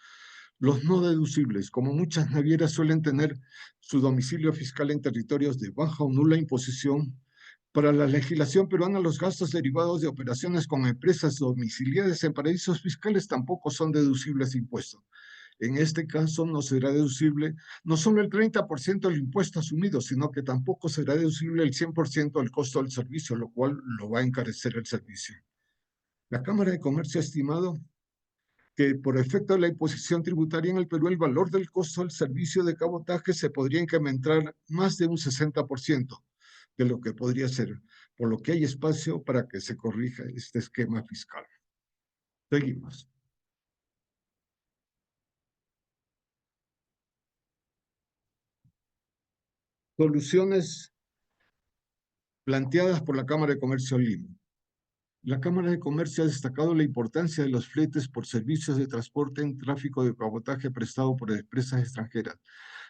[SPEAKER 6] Los no deducibles, como muchas navieras suelen tener su domicilio fiscal en territorios de baja o nula imposición, para la legislación peruana los gastos derivados de operaciones con empresas domiciliadas en paraísos fiscales tampoco son deducibles de impuestos. En este caso no será deducible no solo el 30% del impuesto asumido, sino que tampoco será deducible el 100% del costo del servicio, lo cual lo va a encarecer el servicio. La Cámara de Comercio ha estimado que por efecto de la imposición tributaria en el Perú, el valor del costo del servicio de cabotaje se podría incrementar más de un 60% de lo que podría ser, por lo que hay espacio para que se corrija este esquema fiscal. Seguimos. Soluciones planteadas por la Cámara de Comercio Lima. La Cámara de Comercio ha destacado la importancia de los fletes por servicios de transporte en tráfico de cabotaje prestado por empresas extranjeras,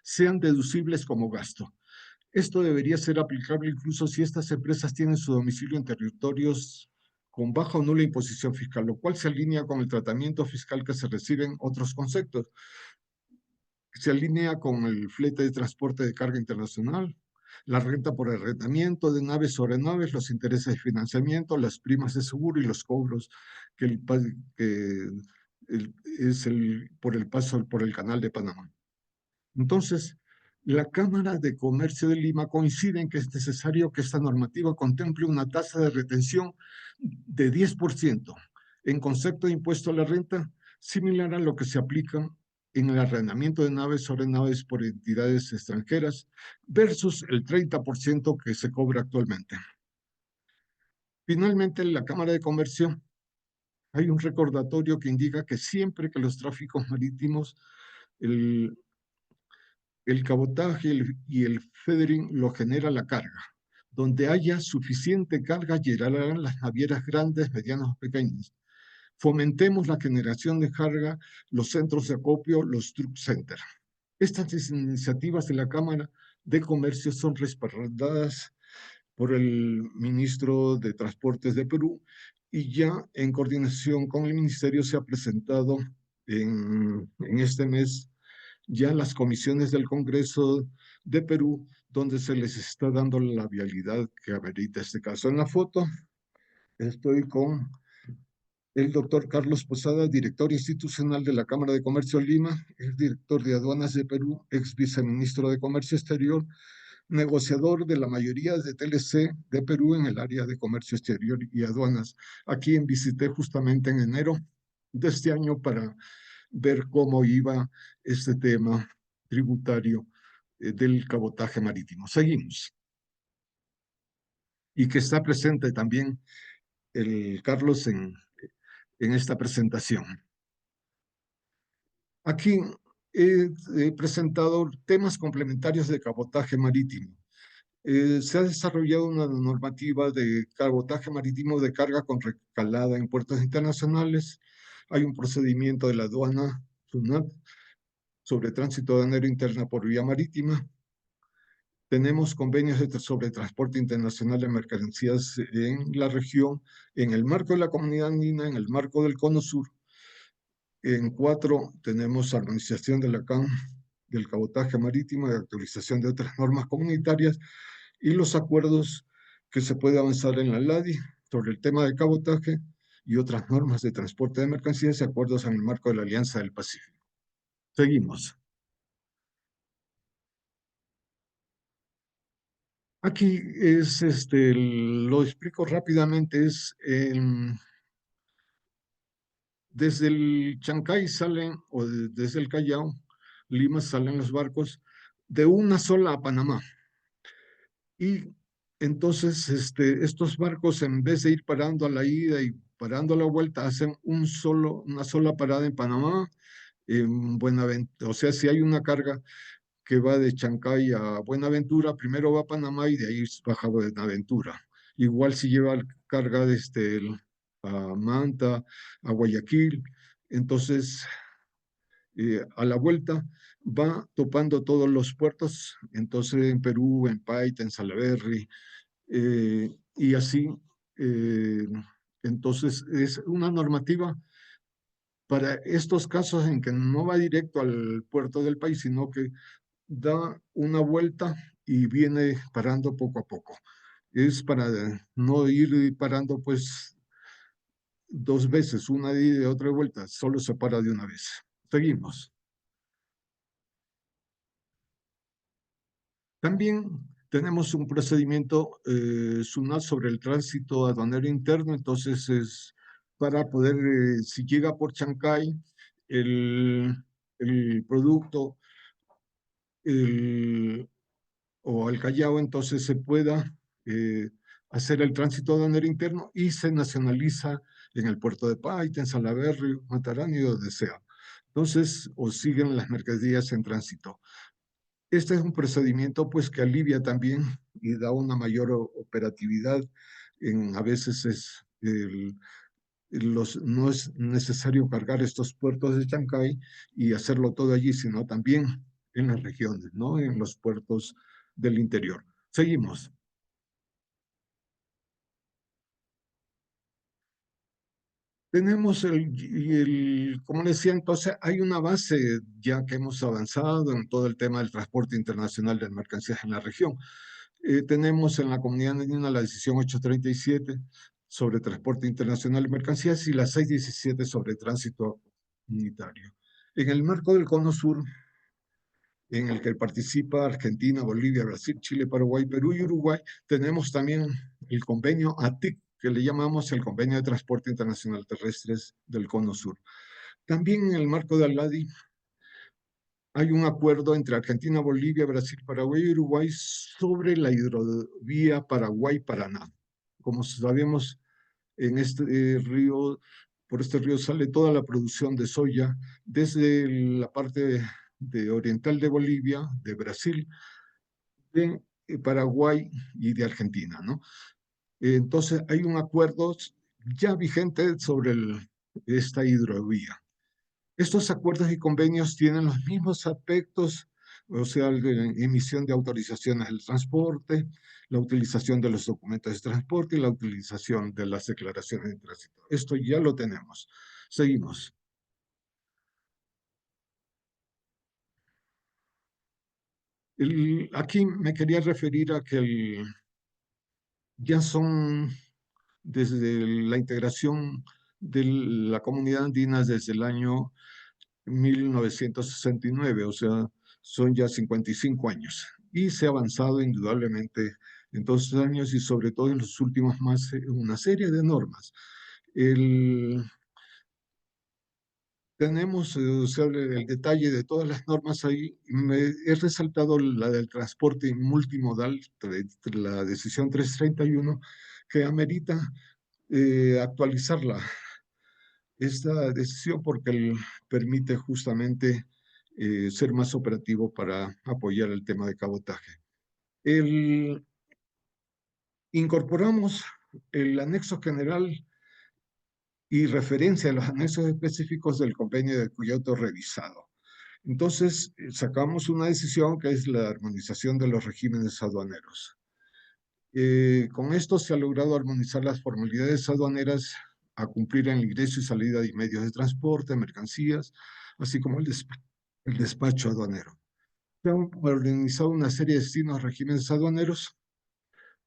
[SPEAKER 6] sean deducibles como gasto. Esto debería ser aplicable incluso si estas empresas tienen su domicilio en territorios con baja o nula imposición fiscal, lo cual se alinea con el tratamiento fiscal que se recibe en otros conceptos. Se alinea con el flete de transporte de carga internacional, la renta por arrendamiento de naves sobre naves, los intereses de financiamiento, las primas de seguro y los cobros por el paso por el Canal de Panamá. Entonces, la Cámara de Comercio de Lima coincide en que es necesario que esta normativa contemple una tasa de retención de 10% en concepto de impuesto a la renta, similar a lo que se aplica en el arrendamiento de naves sobre naves por entidades extranjeras versus el 30% que se cobra actualmente. Finalmente, en la Cámara de Comercio hay un recordatorio que indica que siempre que los tráficos marítimos, el, el cabotaje y el feedering lo genera la carga. Donde haya suficiente carga, llegarán las navieras grandes, medianas o pequeñas. Fomentemos la generación de carga, los centros de acopio, los truck centers. Estas iniciativas de la Cámara de Comercio son respaldadas por el ministro de Transportes de Perú y ya en coordinación con el ministerio se ha presentado en este mes ya las comisiones del Congreso de Perú, donde se les está dando la vialidad que amerita este caso. En la foto estoy con el doctor Carlos Posada, director institucional de la Cámara de Comercio Lima, ex director de Aduanas de Perú, ex viceministro de Comercio Exterior, negociador de la mayoría de TLC de Perú en el área de comercio exterior y aduanas. A quien visité justamente en enero de este año para ver cómo iba este tema tributario del cabotaje marítimo. Seguimos. Y que está presente también el Carlos en esta presentación. Aquí he presentado temas complementarios de cabotaje marítimo. Se ha desarrollado una normativa de cabotaje marítimo de carga con recalada en puertos internacionales. Hay un procedimiento de la aduana SUNAT sobre tránsito aduanero interno por vía marítima. Tenemos convenios sobre transporte internacional de mercancías en la región, en el marco de la Comunidad Andina, en el marco del Cono Sur. En 4 tenemos armonización de la CAM, del cabotaje marítimo, de actualización de otras normas comunitarias y los acuerdos que se puede avanzar en la LADI sobre el tema de cabotaje y otras normas de transporte de mercancías y acuerdos en el marco de la Alianza del Pacífico. Seguimos. Aquí es, lo explico rápidamente, es desde el Chancay salen, o desde el Callao, Lima salen los barcos de una sola a Panamá. Y entonces estos barcos, en vez de ir parando a la ida y parando a la vuelta, hacen una sola parada en Panamá, en Buenaventura. O sea, si hay una carga que va de Chancay a Buenaventura, primero va a Panamá y de ahí baja a Buenaventura. Igual si lleva carga a Manta, a Guayaquil, entonces a la vuelta va topando todos los puertos, entonces en Perú, en Paita, en Salaberry, y así. Entonces es una normativa para estos casos en que no va directo al puerto del país, sino que da una vuelta y viene parando poco a poco. Es para no ir parando pues 2 veces, una de ida y otra de vuelta, solo se para de una vez. Seguimos. También tenemos un procedimiento SUNAT sobre el tránsito aduanero interno, entonces es para poder, si llega por Chancay, el producto o al Callao, entonces se pueda hacer el tránsito aduanero interno y se nacionaliza en el puerto de Paita, en Salaberry, Matarani, donde sea. Entonces, o siguen las mercancías en tránsito. Este es un procedimiento pues que alivia también y da una mayor operatividad. A veces no es necesario cargar estos puertos de Chancay y hacerlo todo allí, sino también en las regiones, ¿no? En los puertos del interior. Seguimos. Tenemos como decía, entonces hay una base ya que hemos avanzado en todo el tema del transporte internacional de mercancías en la región. Tenemos en la Comunidad Andina la decisión 837 sobre transporte internacional de mercancías y la 617 sobre tránsito comunitario. En el marco del Cono Sur, en el que participa Argentina, Bolivia, Brasil, Chile, Paraguay, Perú y Uruguay, tenemos también el convenio ATIC, que le llamamos el Convenio de Transporte Internacional Terrestres del Cono Sur. También en el marco de ALADI hay un acuerdo entre Argentina, Bolivia, Brasil, Paraguay y Uruguay sobre la hidrovía Paraguay-Paraná. como sabemos, en este río, por este río sale toda la producción de soya desde la parte de oriental de Bolivia, de Brasil, de Paraguay y de Argentina, ¿no? Entonces hay un acuerdo ya vigente sobre esta hidrovía. Estos acuerdos y convenios tienen los mismos aspectos, o sea, la emisión de autorizaciones del transporte, la utilización de los documentos de transporte y la utilización de las declaraciones de tránsito. Esto ya lo tenemos. Seguimos. Aquí me quería referir a que ya son desde la integración de la comunidad andina desde el año 1969, o sea, son ya 55 años. Y se ha avanzado indudablemente en todos estos años y sobre todo en los últimos más, una serie de normas. Tenemos, o sea, el detalle de todas las normas ahí. He resaltado la del transporte multimodal, la decisión 331, que amerita actualizarla, esta decisión, porque permite justamente ser más operativo para apoyar el tema de cabotaje. Incorporamos el anexo general y referencia a los anexos específicos del convenio de Kyoto revisado. Entonces, sacamos una decisión que es la armonización de los regímenes aduaneros. Con esto se ha logrado armonizar las formalidades aduaneras a cumplir en el ingreso y salida de medios de transporte, mercancías, así como el despacho aduanero. Se han organizado una serie de destinos a regímenes aduaneros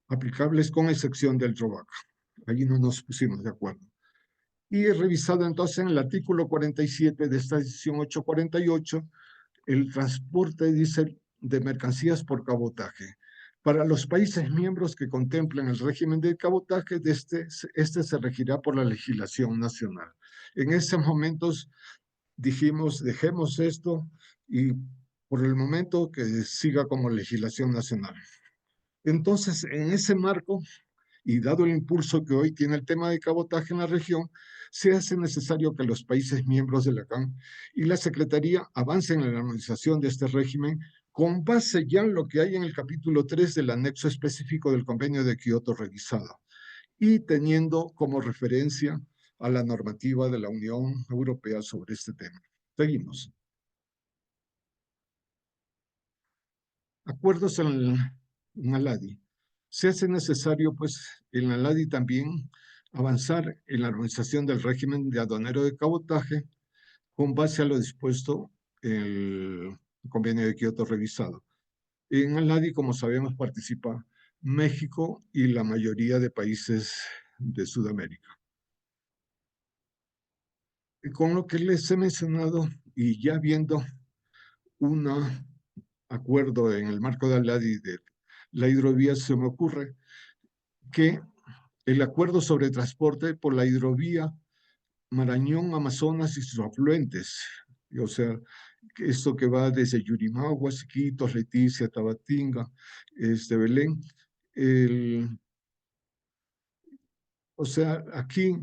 [SPEAKER 6] aplicables con excepción del drawback. Allí no nos pusimos de acuerdo. Y he revisado entonces en el artículo 47 de esta decisión 848 el transporte, dice, de mercancías por cabotaje. Para los países miembros que contemplen el régimen de cabotaje, este se regirá por la legislación nacional. En esos momentos dijimos, dejemos esto y por el momento que siga como legislación nacional. Entonces, en ese marco, y dado el impulso que hoy tiene el tema de cabotaje en la región, se hace necesario que los países miembros de la CAN y la Secretaría avancen en la armonización de este régimen con base ya en lo que hay en el capítulo 3 del anexo específico del convenio de Kioto revisado y teniendo como referencia a la normativa de la Unión Europea sobre este tema. Seguimos. Acuerdos en ALADI. Se hace necesario, pues, en la LADI también avanzar en la armonización del régimen de aduanero de cabotaje con base a lo dispuesto en el convenio de Kioto revisado. En la LADI, como sabemos, participa México y la mayoría de países de Sudamérica. Y con lo que les he mencionado y ya viendo un acuerdo en el marco de la LADI de la hidrovía, se me ocurre que el acuerdo sobre transporte por la hidrovía Marañón, Amazonas y sus afluentes, o sea, esto que va desde Yurimau, Huasiquitos, Leticia, Tabatinga, Belén, o sea, aquí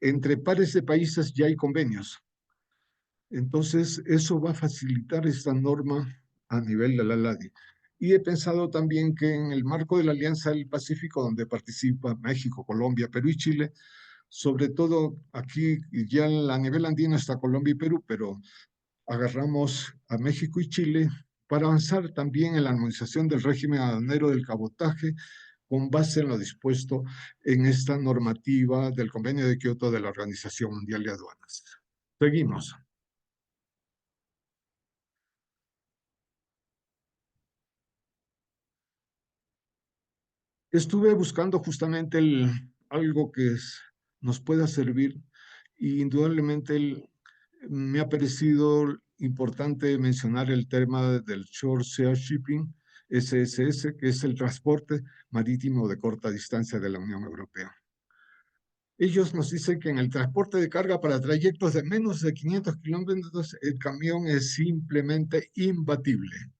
[SPEAKER 6] entre pares de países ya hay convenios. Entonces, eso va a facilitar esta norma a nivel de la LADI. Y he pensado también que en el marco de la Alianza del Pacífico, donde participa México, Colombia, Perú y Chile, sobre todo aquí ya a nivel andino está Colombia y Perú, pero agarramos a México y Chile para avanzar también en la armonización del régimen aduanero del cabotaje con base en lo dispuesto en esta normativa del Convenio de Kioto de la Organización Mundial de Aduanas. Seguimos. Estuve buscando justamente algo que nos pueda servir y indudablemente me ha parecido importante mencionar el tema del Short Sea Shipping, SSS, que es el transporte marítimo de corta distancia de la Unión Europea. Ellos nos dicen que en el transporte de carga para trayectos de menos de 500 kilómetros, el camión es simplemente imbatible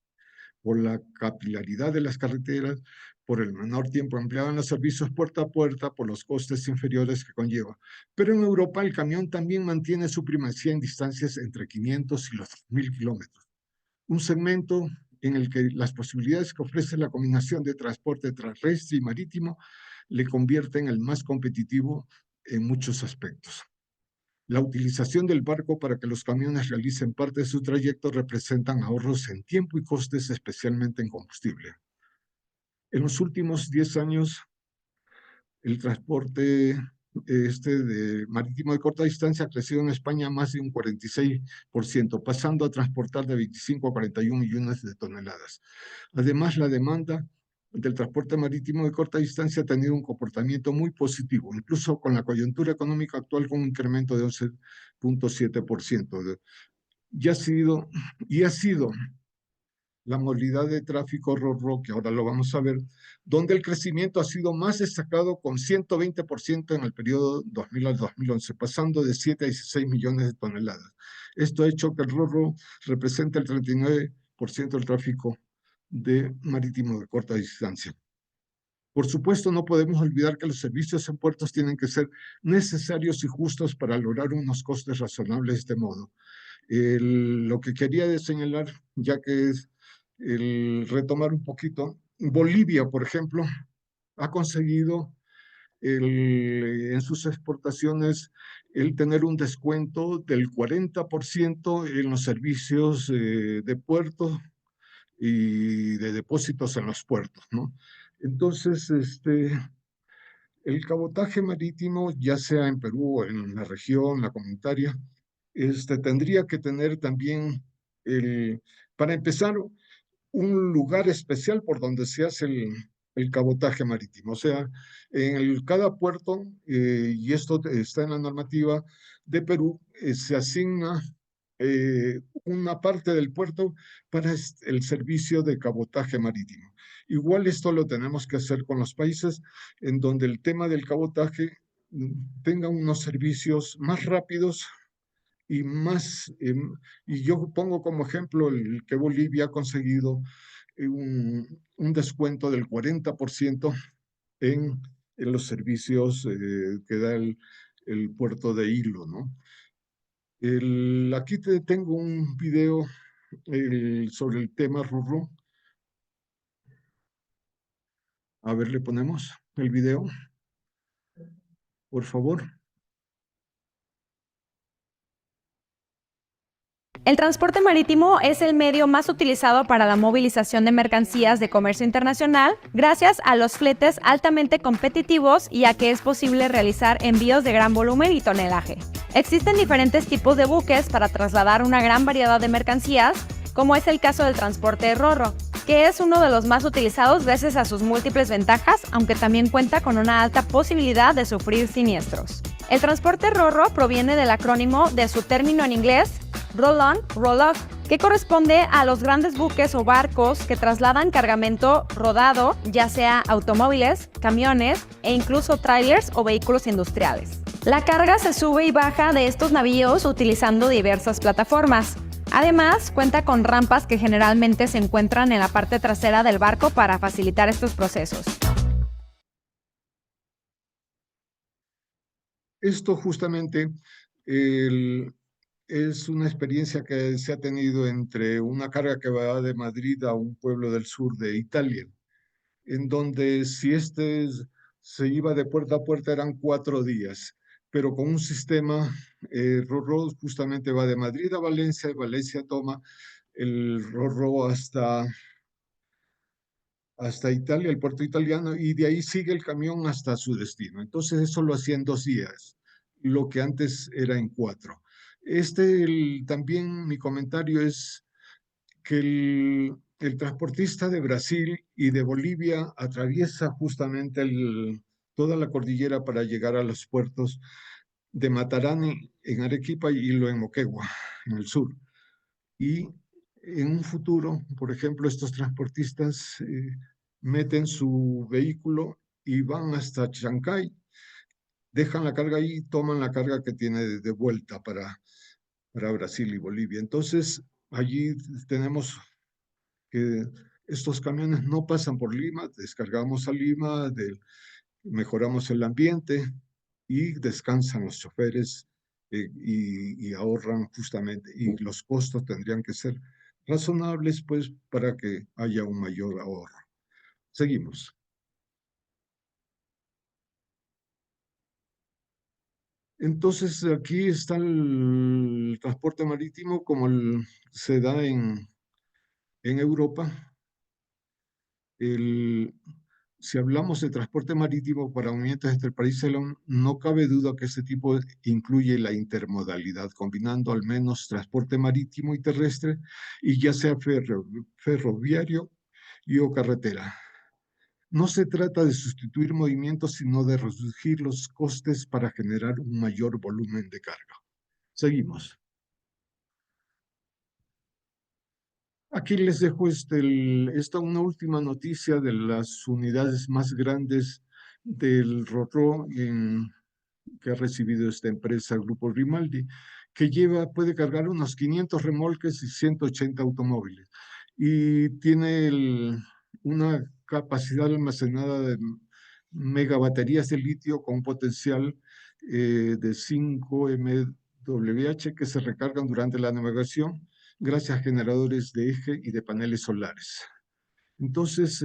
[SPEAKER 6] por la capilaridad de las carreteras, por el menor tiempo empleado en los servicios puerta a puerta, por los costes inferiores que conlleva. Pero en Europa el camión también mantiene su primacía en distancias entre 500 y los 1000 kilómetros. Un segmento en el que las posibilidades que ofrece la combinación de transporte terrestre y marítimo le convierten en el más competitivo en muchos aspectos. La utilización del barco para que los camiones realicen parte de su trayecto representan ahorros en tiempo y costes, especialmente en combustible. En los últimos 10 años, el transporte marítimo de corta distancia ha crecido en España más de un 46%, pasando a transportar de 25 a 41 millones de toneladas. Además, la demanda del transporte marítimo de corta distancia ha tenido un comportamiento muy positivo, incluso con la coyuntura económica actual con un incremento de 11.7%. Y ha sido la modalidad de tráfico RoRo, que ahora lo vamos a ver, donde el crecimiento ha sido más destacado con 120% en el periodo 2000 al 2011, pasando de 7 a 16 millones de toneladas. Esto ha hecho que el RoRo represente el 39% del tráfico marítimo de corta distancia. Por supuesto, no podemos olvidar que los servicios en puertos tienen que ser necesarios y justos para lograr unos costes razonables de este modo. Lo que quería señalar, ya que es retomar un poquito, Bolivia, por ejemplo, ha conseguido en sus exportaciones el tener un descuento del 40% en los servicios de puerto y de depósitos en los puertos, ¿no? Entonces, el cabotaje marítimo, ya sea en Perú o en la región, la comunitaria, tendría que tener también, para empezar, un lugar especial por donde se hace el cabotaje marítimo. O sea, en cada puerto, y esto está en la normativa de Perú, se asigna una parte del puerto para el servicio de cabotaje marítimo. Igual esto lo tenemos que hacer con los países en donde el tema del cabotaje tenga unos servicios más rápidos y más, y yo pongo como ejemplo el que Bolivia ha conseguido un descuento del 40% en los servicios que da el puerto de Hilo, ¿no? Aquí tengo un video sobre el tema RoRo. A ver, le ponemos el video, por favor.
[SPEAKER 2] El transporte marítimo es el medio más utilizado para la movilización de mercancías de comercio internacional, gracias a los fletes altamente competitivos y a que es posible realizar envíos de gran volumen y tonelaje. Existen diferentes tipos de buques para trasladar una gran variedad de mercancías, como es el caso del transporte RoRo, que es uno de los más utilizados gracias a sus múltiples ventajas, aunque también cuenta con una alta posibilidad de sufrir siniestros. El transporte RoRo proviene del acrónimo de su término en inglés, Roll-on, Roll-off, que corresponde a los grandes buques o barcos que trasladan cargamento rodado, ya sea automóviles, camiones e incluso trailers o vehículos industriales. La carga se sube y baja de estos navíos utilizando diversas plataformas. Además, cuenta con rampas que generalmente se encuentran en la parte trasera del barco para facilitar estos procesos.
[SPEAKER 6] Esto justamente es una experiencia que se ha tenido entre una carga que va de Madrid a un pueblo del sur de Italia, en donde si se iba de puerta a puerta eran 4 días, pero con un sistema RoRo justamente va de Madrid a Valencia, y Valencia toma el RoRo hasta Italia, el puerto italiano, y de ahí sigue el camión hasta su destino. Entonces eso lo hacía en 2 días, lo que antes era en 4. También mi comentario es que el transportista de Brasil y de Bolivia atraviesa justamente toda la cordillera para llegar a los puertos de Matarani en Arequipa y Hilo en Moquegua, en el sur. Y en un futuro, por ejemplo, estos transportistas meten su vehículo y van hasta Chancay, dejan la carga ahí y toman la carga que tiene de vuelta para Brasil y Bolivia. Entonces, allí tenemos que Estos camiones no pasan por Lima, descargamos a Lima, mejoramos el ambiente y descansan los choferes y ahorran justamente, y los costos tendrían que ser razonables pues para que haya un mayor ahorro. Seguimos. Entonces aquí está el transporte marítimo como se da en Europa. Si hablamos de transporte marítimo para movimientos entre el país, no cabe duda que este tipo incluye la intermodalidad, combinando al menos transporte marítimo y terrestre, y ya sea ferroviario o carretera. No se trata de sustituir movimientos, sino de reducir los costes para generar un mayor volumen de carga. Seguimos. Aquí les dejo esta una última noticia de las unidades más grandes del RoRo que ha recibido esta empresa, Grupo Grimaldi, que puede cargar unos 500 remolques y 180 automóviles. Y tiene una capacidad almacenada de megabaterías de litio con un potencial de 5 MWh que se recargan durante la navegación gracias a generadores de eje y de paneles solares. Entonces,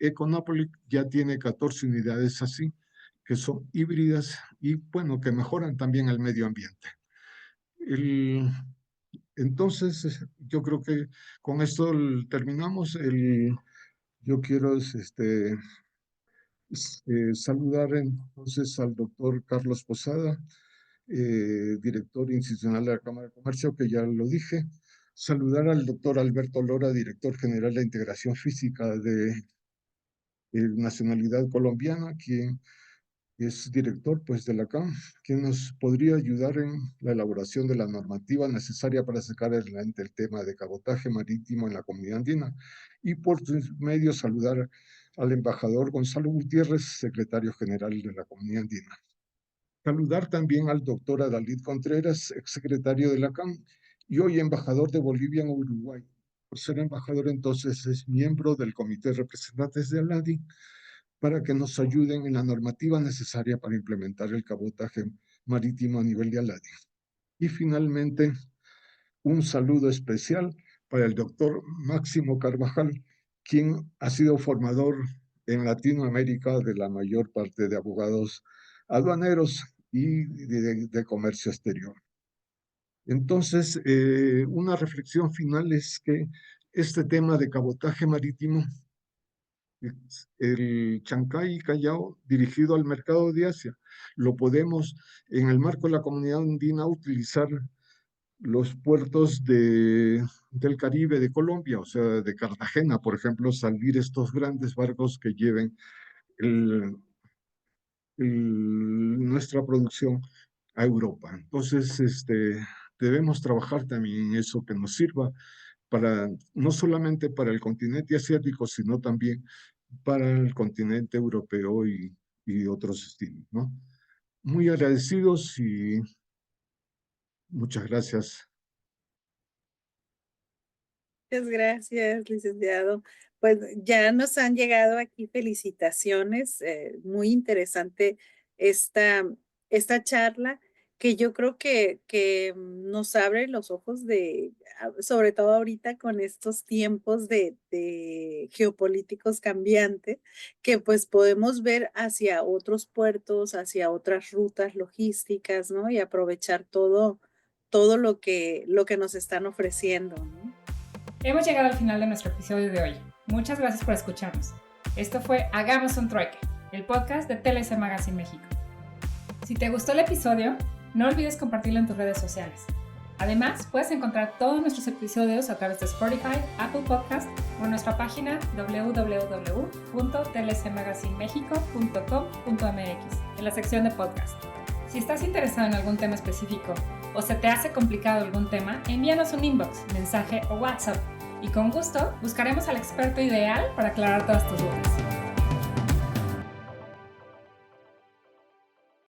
[SPEAKER 6] Econapoli ya tiene 14 unidades así, que son híbridas y, bueno, que mejoran también el medio ambiente. Entonces, yo creo que con esto terminamos. Yo quiero saludar entonces al doctor Carlos Posada, director institucional de la Cámara de Comercio, que ya lo dije. Saludar al doctor Alberto Lora, director general de Integración Física de Nacionalidad Colombiana, quien es director pues, de la CAM, quien nos podría ayudar en la elaboración de la normativa necesaria para sacar adelante el tema de cabotaje marítimo en la comunidad andina. Y por sus medios saludar al embajador Gonzalo Gutiérrez, secretario general de la comunidad andina. Saludar también al doctor Adalid Contreras, exsecretario de la CAM y hoy embajador de Bolivia en Uruguay. Por ser embajador, entonces, es miembro del Comité de Representantes de ALADI para que nos ayuden en la normativa necesaria para implementar el cabotaje marítimo a nivel de ALADI. Y finalmente, un saludo especial para el doctor Máximo Carvajal, quien ha sido formador en Latinoamérica de la mayor parte de abogados aduaneros y de comercio exterior. Entonces, una reflexión final es que este tema de cabotaje marítimo, el Chancay y Callao, dirigido al mercado de Asia, lo podemos, en el marco de la comunidad andina, utilizar los puertos del Caribe de Colombia, o sea, de Cartagena, por ejemplo, salir estos grandes barcos que lleven nuestra producción a Europa. Entonces, debemos trabajar también en eso que nos sirva no solamente para el continente asiático, sino también para el continente europeo y otros destinos, ¿no? Muy agradecidos y muchas gracias.
[SPEAKER 5] Muchas gracias, licenciado. Pues ya nos han llegado aquí felicitaciones. Muy interesante esta charla que yo creo que nos abre los ojos sobre todo ahorita con estos tiempos de geopolíticos cambiantes, que pues podemos ver hacia otros puertos, hacia otras rutas logísticas, ¿no? Y aprovechar todo lo que nos están ofreciendo, ¿no?
[SPEAKER 4] Hemos llegado al final de nuestro episodio de hoy. Muchas gracias por escucharnos. Esto fue Hagamos un Trueque, el podcast de TLC Magazine México. Si te gustó el episodio, no olvides compartirlo en tus redes sociales. Además, puedes encontrar todos nuestros episodios a través de Spotify, Apple Podcast o en nuestra página www.tlcmagazinemexico.com.mx en la sección de podcast. Si estás interesado en algún tema específico o se te hace complicado algún tema, envíanos un inbox, mensaje o WhatsApp y con gusto buscaremos al experto ideal para aclarar todas tus dudas.